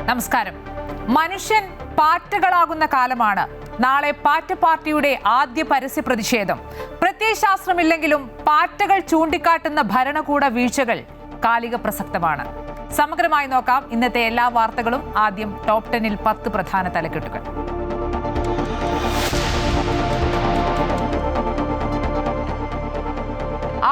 നമസ്കാരം. മനുഷ്യൻ പാറ്റകളാകുന്ന കാലമാണ്. നാളെ പാറ്റ പാർട്ടിയുടെ ആദ്യ പരസ്യ പ്രതിഷേധം. പ്രത്യയശാസ്ത്രമില്ലെങ്കിലും പാറ്റകൾ ചൂണ്ടിക്കാട്ടുന്ന ഭരണകൂട വീഴ്ചകൾ കാലിക പ്രസക്തമാണ്. സമഗ്രമായി നോക്കാം ഇന്നത്തെ എല്ലാ വാർത്തകളും. ആദ്യം ടോപ്പ് 10-ൽ 10 പ്രധാന തലക്കെട്ടുകൾ.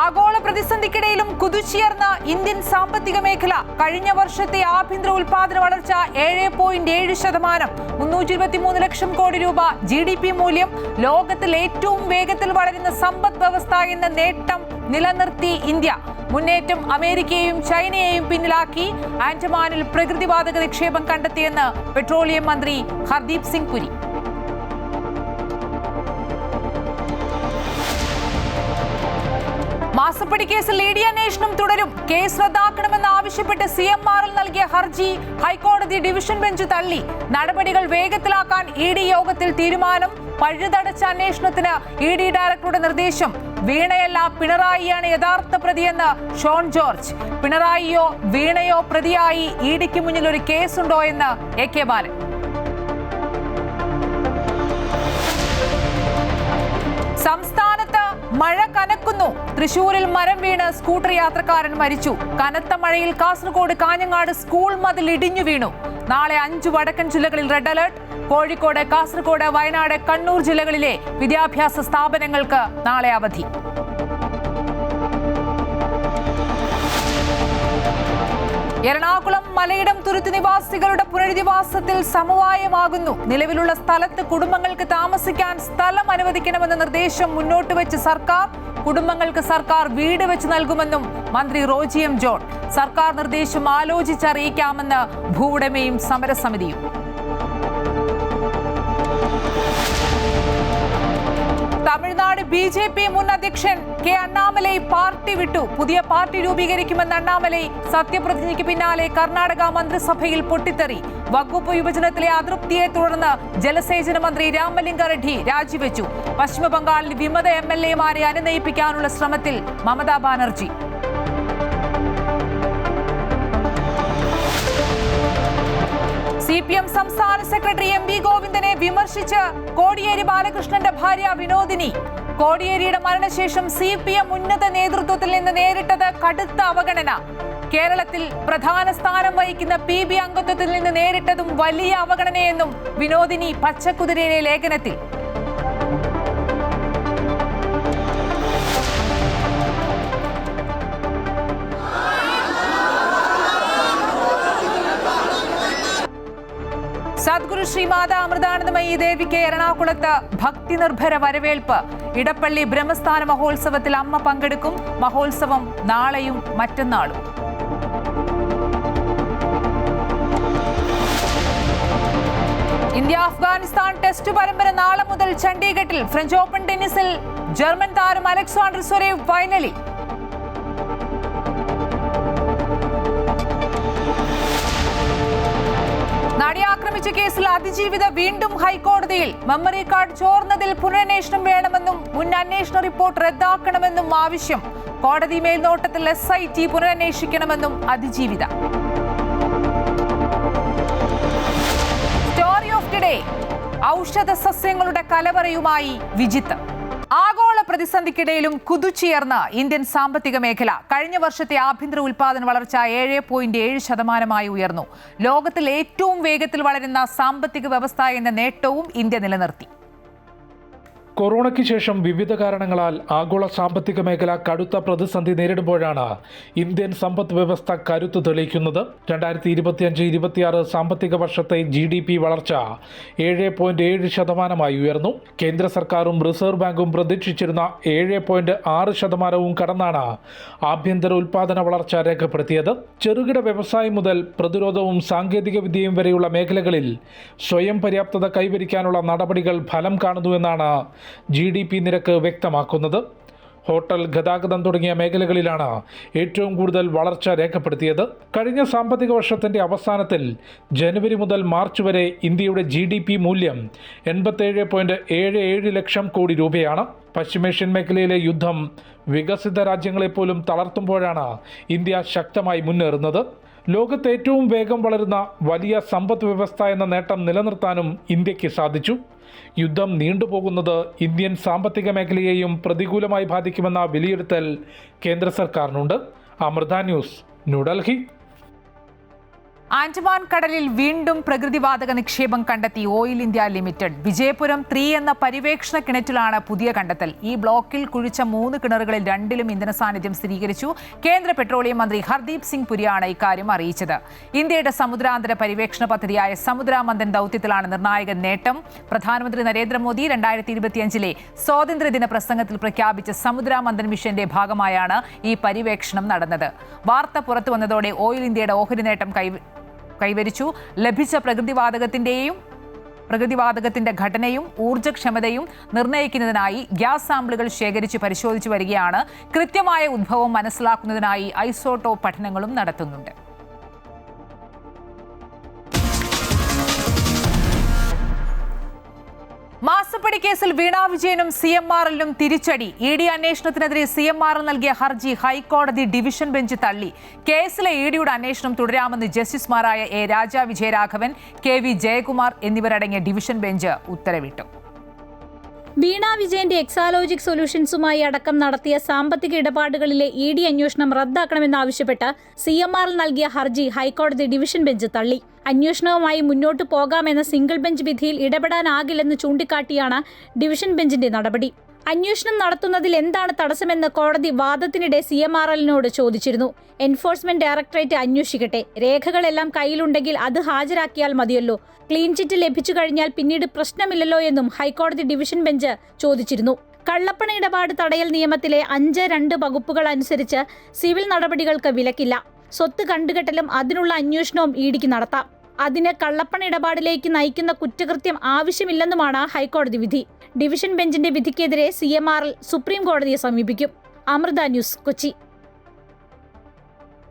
ആഗോള പ്രതിസന്ധിക്കിടയിലും കുതിച്ചുയർന്ന ഇന്ത്യൻ സാമ്പത്തിക മേഖല. കഴിഞ്ഞ വർഷത്തെ ആഭ്യന്തര ഉൽപാദന വളർച്ച 7.7%, 323 ലക്ഷം കോടി രൂപ GDP മൂല്യം. ലോകത്തിൽ ഏറ്റവും വേഗത്തിൽ വളരുന്ന സമ്പദ് വ്യവസ്ഥ എന്ന നേട്ടം നിലനിർത്തി ഇന്ത്യ. മുന്നേറ്റം അമേരിക്കയെയും ചൈനയെയും പിന്നിലാക്കി. ആൻഡമാനിൽ പ്രകൃതിവാതക നിക്ഷേപം കണ്ടെത്തിയെന്ന് പെട്രോളിയം മന്ത്രി ഹർദീപ് സിംഗ് പുരി. മാസപ്പടി കേസിൽ ED അന്വേഷണം തുടരും. കേസ് റദ്ദാക്കണമെന്ന് ആവശ്യപ്പെട്ട് CMRL നൽകിയ ഹർജി ഹൈക്കോടതി ഡിവിഷൻ ബെഞ്ച് തള്ളി. നടപടികൾ വേഗത്തിലാക്കാൻ ED യോഗത്തിൽ തീരുമാനം. പഴുതടച്ച അന്വേഷണത്തിന് ED ഡയറക്ടറുടെ നിർദ്ദേശം. വീണയല്ല, പിണറായിയാണ് യഥാർത്ഥ പ്രതിയെന്ന് ഷോൺ ജോർജ്. പിണറായിയോ വീണയോ പ്രതിയായി EDക്ക് മുന്നിൽ ഒരു കേസുണ്ടോ എന്ന് AK ബാലൻ. സംസ്ഥാനത്ത് മഴ കനക്കുന്നു. തൃശൂരിൽ മരം വീണ് സ്കൂട്ടർ യാത്രക്കാരൻ മരിച്ചു. കനത്ത മഴയിൽ കാസർഗോഡ് കാഞ്ഞങ്ങാട് സ്കൂൾ മതിൽ ഇടിഞ്ഞു വീണു. നാളെ 5 വടക്കൻ ജില്ലകളിൽ റെഡ് അലർട്ട്. കോഴിക്കോട്, കാസർഗോഡ്, വയനാട്, കണ്ണൂർ ജില്ലകളിലെ വിദ്യാഭ്യാസ സ്ഥാപനങ്ങൾക്ക് നാളെ അവധി. എറണാകുളം മലയിടം തുരുത്ത് നിവാസികളുടെ പുനരധിവാസത്തിൽ സമവായമാകുന്നു. നിലവിലുള്ള സ്ഥലത്ത് കുടുംബങ്ങൾക്ക് താമസിക്കാൻ സ്ഥലം അനുവദിക്കണമെന്ന നിർദ്ദേശം മുന്നോട്ട് വെച്ച് സർക്കാർ. കുടുംബങ്ങൾക്ക് സർക്കാർ വീട് വെച്ച് നൽകുമെന്നും മന്ത്രി റോജി M. ജോൺ. സർക്കാർ നിർദ്ദേശം ആലോചിച്ചറിയിക്കാമെന്ന് ഭൂവുടമയും സമരസമിതിയും. തമിഴ്നാട് BJP മുൻ അധ്യക്ഷൻ K. അണ്ണാമലൈ പാർട്ടി വിട്ടു. പുതിയ പാർട്ടി രൂപീകരിക്കുമെന്ന് അണ്ണാമലൈ. സത്യപ്രതിജ്ഞയ്ക്ക് പിന്നാലെ കർണാടക മന്ത്രിസഭയിൽ പൊട്ടിത്തെറി. വകുപ്പ് വിഭജനത്തിലെ അതൃപ്തിയെ തുടർന്ന് ജലസേചന മന്ത്രി രാമലിംഗ റെഡ്ഡി രാജിവെച്ചു. പശ്ചിമബംഗാളിൽ വിമത MLA-മാരെ അനുനയിപ്പിക്കാനുള്ള ശ്രമത്തിൽ മമതാ ബാനർജി. CPM സംസ്ഥാന സെക്രട്ടറി MV ഗോവിന്ദനെ വിമർശിച്ച് കോടിയേരി ബാലകൃഷ്ണന്റെ ഭാര്യ വിനോദിനി. കോടിയേരിയുടെ മരണശേഷം CPM ഉന്നത നേതൃത്വത്തിൽ നിന്ന് നേരിട്ടത് കടുത്ത അവഗണന. കേരളത്തിൽ പ്രധാന സ്ഥാനം വഹിക്കുന്ന PB അംഗത്വത്തിൽ നിന്ന് നേരിട്ടതും വലിയ അവഗണനയെന്നും വിനോദിനി പച്ചക്കുതിരയിലെ ലേഖനത്തിൽ. സദ്ഗുരു ശ്രീമാതാ അമൃതാനന്ദമയി ദേവിക്ക് എറണാകുളത്ത് ഭക്തി നിർഭര വരവേൽപ്പ്. ഇടപ്പള്ളി ബ്രഹ്മസ്ഥാന മഹോത്സവത്തിൽ അമ്മ പങ്കെടുക്കും. മഹോത്സവം നാളെയും മറ്റന്നാളും. ഇന്ത്യ അഫ്ഗാനിസ്ഥാൻ ടെസ്റ്റ് പരമ്പര നാളെ മുതൽ ചണ്ഡീഗഡിൽ. ഫ്രഞ്ച് ഓപ്പൺ ടെന്നീസിൽ ജർമ്മൻ താരം അലക്സാണ്ടർ സ്വരേവ് ഫൈനലിൽ. നടിയെ ആക്രമിച്ച കേസിൽ അതിജീവിത വീണ്ടും ഹൈക്കോടതിയിൽ. മെമ്മറി കാർഡ് ചോർന്നതിൽ പുനരന്വേഷണം വേണമെന്നും മുൻ അന്വേഷണ റിപ്പോർട്ട് റദ്ദാക്കണമെന്നും ആവശ്യം. കോടതി മേൽനോട്ടത്തിൽ SIT പുനരന്വേഷിക്കണമെന്നും അതിജീവിത. Story of today. ഔഷധ സസ്യങ്ങളുടെ കലവറയുമായി വിജിത്ത്. ആഗോള പ്രതിസന്ധിക്കിടയിലും കുതിച്ചുയർന്ന ഇന്ത്യൻ സാമ്പത്തിക മേഖല. കഴിഞ്ഞ വർഷത്തെ ആഭ്യന്തര ഉൽപാദന വളർച്ച 7.7% ഉയർന്നു. ലോകത്തിൽ ഏറ്റവും വേഗത്തിൽ വളരുന്ന സാമ്പത്തിക വ്യവസ്ഥ എന്ന നേട്ടവും ഇന്ത്യ നിലനിർത്തി. കൊറോണയ്ക്ക് ശേഷം വിവിധ കാരണങ്ങളാൽ ആഗോള സാമ്പത്തിക മേഖല കടുത്ത പ്രതിസന്ധി നേരിടുമ്പോഴാണ് ഇന്ത്യൻ സമ്പദ് വ്യവസ്ഥ കരുത്തു തെളിയിക്കുന്നത്. 2025-26 സാമ്പത്തിക വർഷത്തെ GDP വളർച്ച 7.7% ഉയർന്നു. കേന്ദ്ര സർക്കാരും റിസർവ് ബാങ്കും പ്രതീക്ഷിച്ചിരുന്ന 7.6% കടന്നാണ് ആഭ്യന്തര ഉൽപാദന വളർച്ച രേഖപ്പെടുത്തിയത്. ചെറുകിട വ്യവസായം മുതൽ പ്രതിരോധവും സാങ്കേതിക വിദ്യയും വരെയുള്ള മേഖലകളിൽ സ്വയം പര്യാപ്തത കൈവരിക്കാനുള്ള നടപടികൾ ഫലം കാണുന്നുവെന്നാണ് GDP നിരക്ക് വ്യക്തമാക്കുന്നത്. ഹോട്ടൽ, ഗതാഗതം തുടങ്ങിയ മേഖലകളിലാണ് ഏറ്റവും കൂടുതൽ വളർച്ച രേഖപ്പെടുത്തിയത്. കഴിഞ്ഞ സാമ്പത്തിക വർഷത്തിന്റെ അവസാനത്തിൽ ജനുവരി മുതൽ മാർച്ച് വരെ ഇന്ത്യയുടെ GDP മൂല്യം 87.77 ലക്ഷം കോടി രൂപയാണ്. പശ്ചിമേഷ്യൻ മേഖലയിലെ യുദ്ധം വികസിത രാജ്യങ്ങളെപ്പോലും തളർത്തുമ്പോഴാണ് ഇന്ത്യ ശക്തമായി മുന്നേറുന്നത്. ലോകത്ത് ഏറ്റവും വേഗം വളരുന്ന വലിയ സമ്പദ് വ്യവസ്ഥ എന്ന നേട്ടം നിലനിർത്താനും ഇന്ത്യക്ക് സാധിച്ചു. യുദ്ധം നീണ്ടുപോകുന്നത് ഇന്ത്യൻ സാമ്പത്തിക മേഖലയെയും പ്രതികൂലമായി ബാധിക്കുമെന്ന വിലയിരുത്തൽ കേന്ദ്ര സർക്കാരിനുണ്ട്. അമൃത ന്യൂസ്, ന്യൂഡൽഹി. ആൻഡമാൻ കടലിൽ വീണ്ടും പ്രകൃതിവാതക നിക്ഷേപം കണ്ടെത്തി ഓയിൽ ഇന്ത്യ ലിമിറ്റഡ്. വിജയപുരം 3 എന്ന പര്യവേക്ഷണ കിണറ്റിലാണ് പുതിയ കണ്ടെത്തൽ. ഈ ബ്ലോക്കിൽ കുഴിച്ച 3 കിണറുകളിൽ 2ലും ഇന്ധന സാന്നിധ്യം സ്ഥിരീകരിച്ചു. കേന്ദ്ര പെട്രോളിയം മന്ത്രി ഹർദീപ് സിംഗ് പുരിയാണ് ഇക്കാര്യം അറിയിച്ചത്. ഇന്ത്യയുടെ സമുദ്രാന്തര പര്യവേക്ഷണ പദ്ധതിയായ സമുദ്രമന്ഥൻ ദൗത്യത്തിലാണ് നിർണായക നേട്ടം. പ്രധാനമന്ത്രി നരേന്ദ്രമോദി 2025 സ്വാതന്ത്ര്യദിന പ്രസംഗത്തിൽ പ്രഖ്യാപിച്ച സമുദ്രമന്ഥൻ മിഷന്റെ ഭാഗമായാണ് ഈ പര്യവേക്ഷണം നടന്നത്. വാർത്ത പുറത്തുവന്നതോടെ ഓയിൽ ഇന്ത്യയുടെ ഓഹരി നേട്ടം കൈവരിച്ചു. ലഭിച്ച പ്രകൃതിവാതകത്തിന്റെ ഘടനയും ഊർജ്ജക്ഷമതയും നിർണ്ണയിക്കുന്നതിനായി ഗ്യാസ് സാമ്പിളുകൾ ശേഖരിച്ച് പരിശോധിച്ചു വരികയാണ്. കൃത്യമായ ഉദ്ഭവം മനസ്സിലാക്കുന്നതിനായി ഐസോട്ടോപ്പ് പഠനങ്ങളും നടത്തുന്നുണ്ട്. മാസപ്പടി കേസിൽ വീണ വിജയനും CMRLനും തിരിച്ചടി. ED അന്വേഷണത്തിനെതിരെ CMRL നൽകിയ ഹർജി ഹൈക്കോടതി ഡിവിഷൻ ബെഞ്ച് തള്ളി. കേസിലെ EDയുടെ അന്വേഷണം തുടരാമെന്ന് ജസ്റ്റിസുമാരായ A. Raja Vijayaraghavan, KV Jayakumar എന്നിവരടങ്ങിയ ഡിവിഷൻ ബെഞ്ച് ഉത്തരവിട്ടു. വീണ വിജയന്റെ എക്സാലോജിക് സൊല്യൂഷൻസുമായി അടക്കം നടത്തിയ സാമ്പത്തിക ഇടപാടുകളിലെ ED അന്വേഷണം റദ്ദാക്കണമെന്നാവശ്യപ്പെട്ട് CMRL നൽകിയ ഹർജി ഹൈക്കോടതി ഡിവിഷൻ ബെഞ്ച് തള്ളി. അന്വേഷണവുമായി മുന്നോട്ടു പോകാമെന്ന സിംഗിൾ ബെഞ്ച് വിധിയിൽ ഇടപെടാനാകില്ലെന്ന് ചൂണ്ടിക്കാട്ടിയാണ് ഡിവിഷൻ ബെഞ്ചിന്റെ നടപടി. അന്വേഷണം നടത്തുന്നതിൽ എന്താണ് തടസ്സമെന്ന് കോടതി വാദത്തിനിടെ CMRLനോട് ചോദിച്ചിരുന്നു. എൻഫോഴ്സ്മെന്റ് ഡയറക്ടറേറ്റ് അന്വേഷിക്കട്ടെ, രേഖകളെല്ലാം കയ്യിലുണ്ടെങ്കിൽ അത് ഹാജരാക്കിയാൽ മതിയല്ലോ, ക്ലീൻ ചിറ്റ് ലഭിച്ചു കഴിഞ്ഞാൽ പിന്നീട് പ്രശ്നമില്ലല്ലോ എന്നും ഹൈക്കോടതി ഡിവിഷൻ ബെഞ്ച് ചോദിച്ചിരുന്നു. കള്ളപ്പണ ഇടപാട് തടയൽ നിയമത്തിലെ 5(2) വകുപ്പുകൾ അനുസരിച്ച് സിവിൽ നടപടികൾക്ക് വിലക്കില്ല. സ്വത്ത് കണ്ടുകെട്ടലും അതിനുള്ള അന്വേഷണവും EDക്ക് നടത്താം. അതിന് കള്ളപ്പണ ഇടപാടിലേക്ക് നയിക്കുന്ന കുറ്റകൃത്യം ആവശ്യമില്ലെന്നുമാണ് ഹൈക്കോടതി വിധി. ഡിവിഷൻ ബെഞ്ചിന്റെ വിധിക്കെതിരെ CMRL സുപ്രീം കോടതിയെ സമീപിക്കും. അമൃത ന്യൂസ്, കൊച്ചി.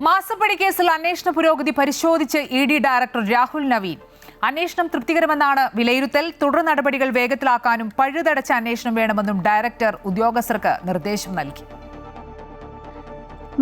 മാസപ്പടി കേസിൽ അന്വേഷണ പുരോഗതി പരിശോധിച്ച് ED ഡയറക്ടർ രാഹുൽ നവീൻ. അന്വേഷണം തൃപ്തികരമെന്നാണ് വിലയിരുത്തൽ. തുടർ നടപടികൾ വേഗത്തിലാക്കാനും പഴുതടച്ച അന്വേഷണം വേണമെന്നും ഡയറക്ടർ ഉദ്യോഗസ്ഥർക്ക് നിർദ്ദേശം നൽകി.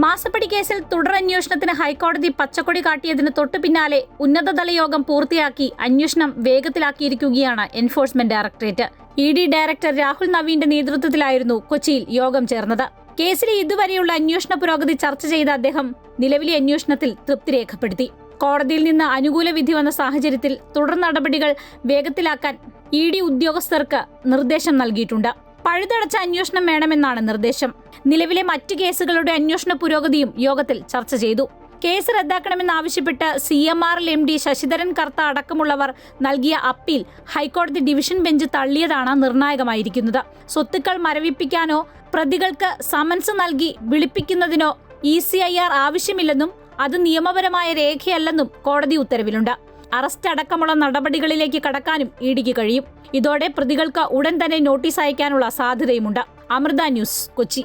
മാസപ്പടി കേസിൽ തുടരന്വേഷണത്തിന് ഹൈക്കോടതി പച്ചക്കൊടി കാട്ടിയതിന് തൊട്ടു പിന്നാലെ ഉന്നതതല യോഗം പൂർത്തിയാക്കി അന്വേഷണം വേഗത്തിലാക്കിയിരിക്കുകയാണ് enforcement directorate. ED director Rahul നവീന്റെ നേതൃത്വത്തിലായിരുന്നു കൊച്ചിയിൽ യോഗം ചേർന്നത്. കേസിലെ ഇതുവരെയുള്ള അന്വേഷണ പുരോഗതി ചർച്ച ചെയ്ത അദ്ദേഹം നിലവിലെ അന്വേഷണത്തിൽ തൃപ്തി രേഖപ്പെടുത്തി. കോടതിയിൽ നിന്ന് അനുകൂല വിധി വന്ന സാഹചര്യത്തിൽ തുടർ നടപടികൾ വേഗത്തിലാക്കാൻ ED ഉദ്യോഗസ്ഥർക്ക് നിർദ്ദേശം നൽകിയിട്ടുണ്ട്. പഴുതടച്ച അന്വേഷണം വേണമെന്നാണ് നിർദ്ദേശം. നിലവിലെ മറ്റ് കേസുകളുടെ അന്വേഷണ പുരോഗതിയും യോഗത്തിൽ ചർച്ച ചെയ്തു. കേസ് റദ്ദാക്കണമെന്നാവശ്യപ്പെട്ട് CMRL MD ശശിധരൻ കർത്ത അടക്കമുള്ളവർ നൽകിയ അപ്പീൽ ഹൈക്കോടതി ഡിവിഷൻ ബെഞ്ച് തള്ളിയതാണ് നിർണായകമായിരിക്കുന്നത്. സ്വത്തുക്കൾ മരവിപ്പിക്കാനോ പ്രതികൾക്ക് സമൻസ് നൽകി വിളിപ്പിക്കുന്നതിനോ ECIR ആവശ്യമില്ലെന്നും അത് നിയമപരമായ രേഖയല്ലെന്നും കോടതി ഉത്തരവിലുണ്ട്. അറസ്റ്റ് അടക്കമുള്ള നടപടികളിലേക്ക് കടക്കാനും EDക്ക് കഴിയും. ഇതോടെ പ്രതികൾക്ക് ഉടൻ തന്നെ നോട്ടീസ് അയക്കാനുള്ള സാധ്യതയുമുണ്ട്. അമൃത ന്യൂസ്, കൊച്ചി.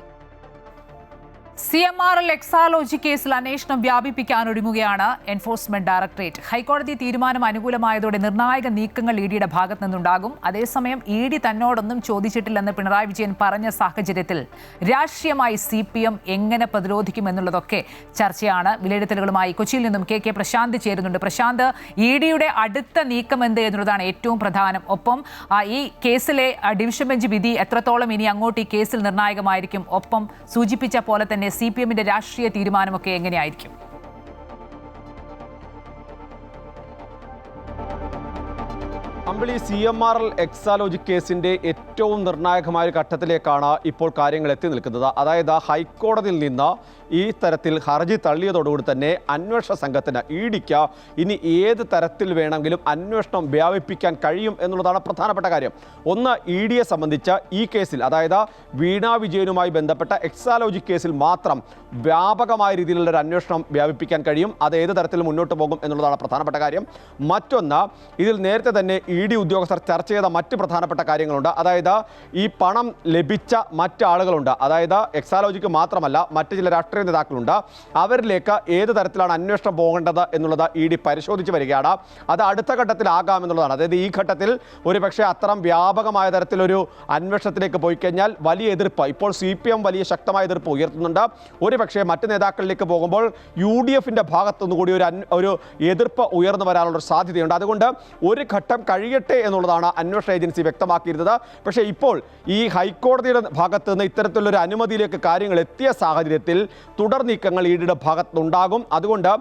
CMRL എക്സാലോജി കേസിൽ അന്വേഷണം വ്യാപിപ്പിക്കാനൊരുങ്ങുകയാണ് എൻഫോഴ്സ്മെന്റ് ഡയറക്ടറേറ്റ്. ഹൈക്കോടതി തീരുമാനം അനുകൂലമായതോടെ നിർണായക നീക്കങ്ങൾ EDയുടെ ഭാഗത്തു നിന്നുണ്ടാകും. അതേസമയം ED തന്നോടൊന്നും ചോദിച്ചിട്ടില്ലെന്ന് പിണറായി വിജയൻ പറഞ്ഞ സാഹചര്യത്തിൽ രാഷ്ട്രീയമായി CPM എങ്ങനെ പ്രതിരോധിക്കുമെന്നുള്ളതൊക്കെ ചർച്ചയാണ്. വിലയിരുത്തലുകളുമായി കൊച്ചിയിൽ നിന്നും KK പ്രശാന്ത് ചേരുന്നുണ്ട്. പ്രശാന്ത്, EDയുടെ അടുത്ത നീക്കം എന്ത് എന്നുള്ളതാണ് ഏറ്റവും പ്രധാനം. ഒപ്പം ഈ കേസിലെ ഡിവിഷൻ ബെഞ്ച് വിധി എത്രത്തോളം ഇനി അങ്ങോട്ട് ഈ കേസിൽ നിർണായകമായിരിക്കും? ഒപ്പം സൂചിപ്പിച്ച പോലെ തന്നെ CPMന്റെ രാഷ്ട്രീയ തീരുമാനമൊക്കെ എങ്ങനെയായിരിക്കും? അമ്പിളി, CMRL എക്സാലോജി കേസിന്റെ ഏറ്റവും നിർണായകമായ ഘട്ടത്തിലേക്കാണ് ഇപ്പോൾ കാര്യങ്ങൾ എത്തി നിൽക്കുന്നത്. അതായത് ഹൈക്കോടതിയിൽ നിന്ന് ഈ തരത്തിൽ ഹർജി തള്ളിയതോടുകൂടി തന്നെ അന്വേഷണ സംഘത്തിന് EDക്ക് ഇനി ഏത് തരത്തിൽ വേണമെങ്കിലും അന്വേഷണം വ്യാപിപ്പിക്കാൻ കഴിയും എന്നുള്ളതാണ് പ്രധാനപ്പെട്ട കാര്യം. ഒന്ന്, EDയെ സംബന്ധിച്ച് ഈ കേസിൽ, അതായത് വീണ വിജയനുമായി ബന്ധപ്പെട്ട എക്സാലോജി കേസിൽ മാത്രം വ്യാപകമായ രീതിയിലുള്ള ഒരു അന്വേഷണം വ്യാപിപ്പിക്കാൻ കഴിയും. അത് ഏത് തരത്തിൽ മുന്നോട്ട് പോകും എന്നുള്ളതാണ് പ്രധാനപ്പെട്ട കാര്യം. മറ്റൊന്ന്, ഇതിൽ നേരത്തെ തന്നെ ED ഉദ്യോഗസ്ഥർ ചർച്ച ചെയ്ത മറ്റ് പ്രധാനപ്പെട്ട കാര്യങ്ങളുണ്ട്. അതായത് ഈ പണം ലഭിച്ച മറ്റ് ആളുകളുണ്ട്, അതായത് എക്സാലോജിക്ക് മാത്രമല്ല മറ്റ് ചില രാഷ്ട്രീയ നേതാക്കളുണ്ട്. അവരിലേക്ക് ഏത് തരത്തിലാണ് അന്വേഷണം പോകേണ്ടത് എന്നുള്ളത് ED പരിശോധിച്ച് വരികയാണ്. അത് അടുത്ത ഘട്ടത്തിലാകാമെന്നുള്ളതാണ്. അതായത് ഈ ഘട്ടത്തിൽ ഒരുപക്ഷെ അത്തരം വ്യാപകമായ തരത്തിലൊരു അന്വേഷണത്തിലേക്ക് പോയി കഴിഞ്ഞാൽ വലിയ എതിർപ്പ്, ഇപ്പോൾ CPM വലിയ ശക്തമായ എതിർപ്പ് ഉയർത്തുന്നുണ്ട്. ഒരുപക്ഷെ മറ്റ് നേതാക്കളിലേക്ക് പോകുമ്പോൾ UDFിൻ്റെ ഭാഗത്തുനിന്നുകൂടി ഒരു എതിർപ്പ് ഉയർന്നു വരാനുള്ള സാധ്യതയുണ്ട്. അതുകൊണ്ട് ഒരു ഘട്ടം കഴിയട്ടെ എന്നുള്ളതാണ് അന്വേഷണ ഏജൻസി വ്യക്തമാക്കിയിരുന്നത്. പക്ഷേ ഇപ്പോൾ ഈ ഹൈക്കോടതിയുടെ ഭാഗത്ത് നിന്ന് ഇത്തരത്തിലൊരു അനുമതിയിലേക്ക് കാര്യങ്ങൾ എത്തിയ സാഹചര്യത്തിൽ തുടർ നീക്കങ്ങൾ EDയുടെ ഭാഗത്തുനിന്നുണ്ടാകും. അതുകൊണ്ട്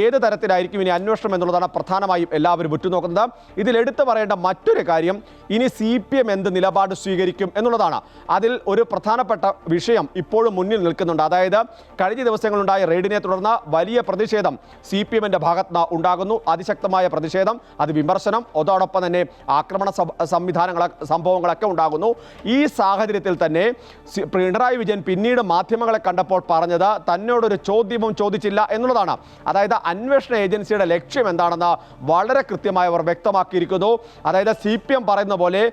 ഏത് തരത്തിലായിരിക്കും ഇനി അന്വേഷണം എന്നുള്ളതാണ് പ്രധാനമായും എല്ലാവരും ഉറ്റുനോക്കുന്നത്. ഇതിൽ എടുത്തു പറയേണ്ട മറ്റൊരു കാര്യം ഇനി CPM എന്ത് നിലപാട് സ്വീകരിക്കും എന്നുള്ളതാണ്. അതിൽ ഒരു പ്രധാനപ്പെട്ട വിഷയം ഇപ്പോഴും മുന്നിൽ നിൽക്കുന്നുണ്ട്. അതായത് കഴിഞ്ഞ ദിവസങ്ങളുണ്ടായ റെയ്ഡിനെ തുടർന്ന് വലിയ പ്രതിഷേധം CPMൻ്റെ ഭാഗത്ത് ഉണ്ടാകുന്നു. അതിശക്തമായ പ്രതിഷേധം, അത് വിമർശനം, അതോടൊപ്പം തന്നെ ആക്രമണ സംഭവങ്ങളൊക്കെ ഉണ്ടാകുന്നു. ഈ സാഹചര്യത്തിൽ തന്നെ പിണറായി വിജയൻ പിന്നീട് മാധ്യമങ്ങളെ കണ്ടപ്പോൾ പറഞ്ഞത് തന്നോടൊരു ചോദ്യവും ചോദിച്ചില്ല എന്നുള്ളതാണ്. അതായത് അന്വേഷണ ഏജൻസിയുടെ ലക്ഷ്യം എന്താണെന്ന് വളരെ കൃത്യമായി അവർ വ്യക്തമാക്കിയിരിക്കുന്നു. അതായത് CPM പറയുന്ന പോലെ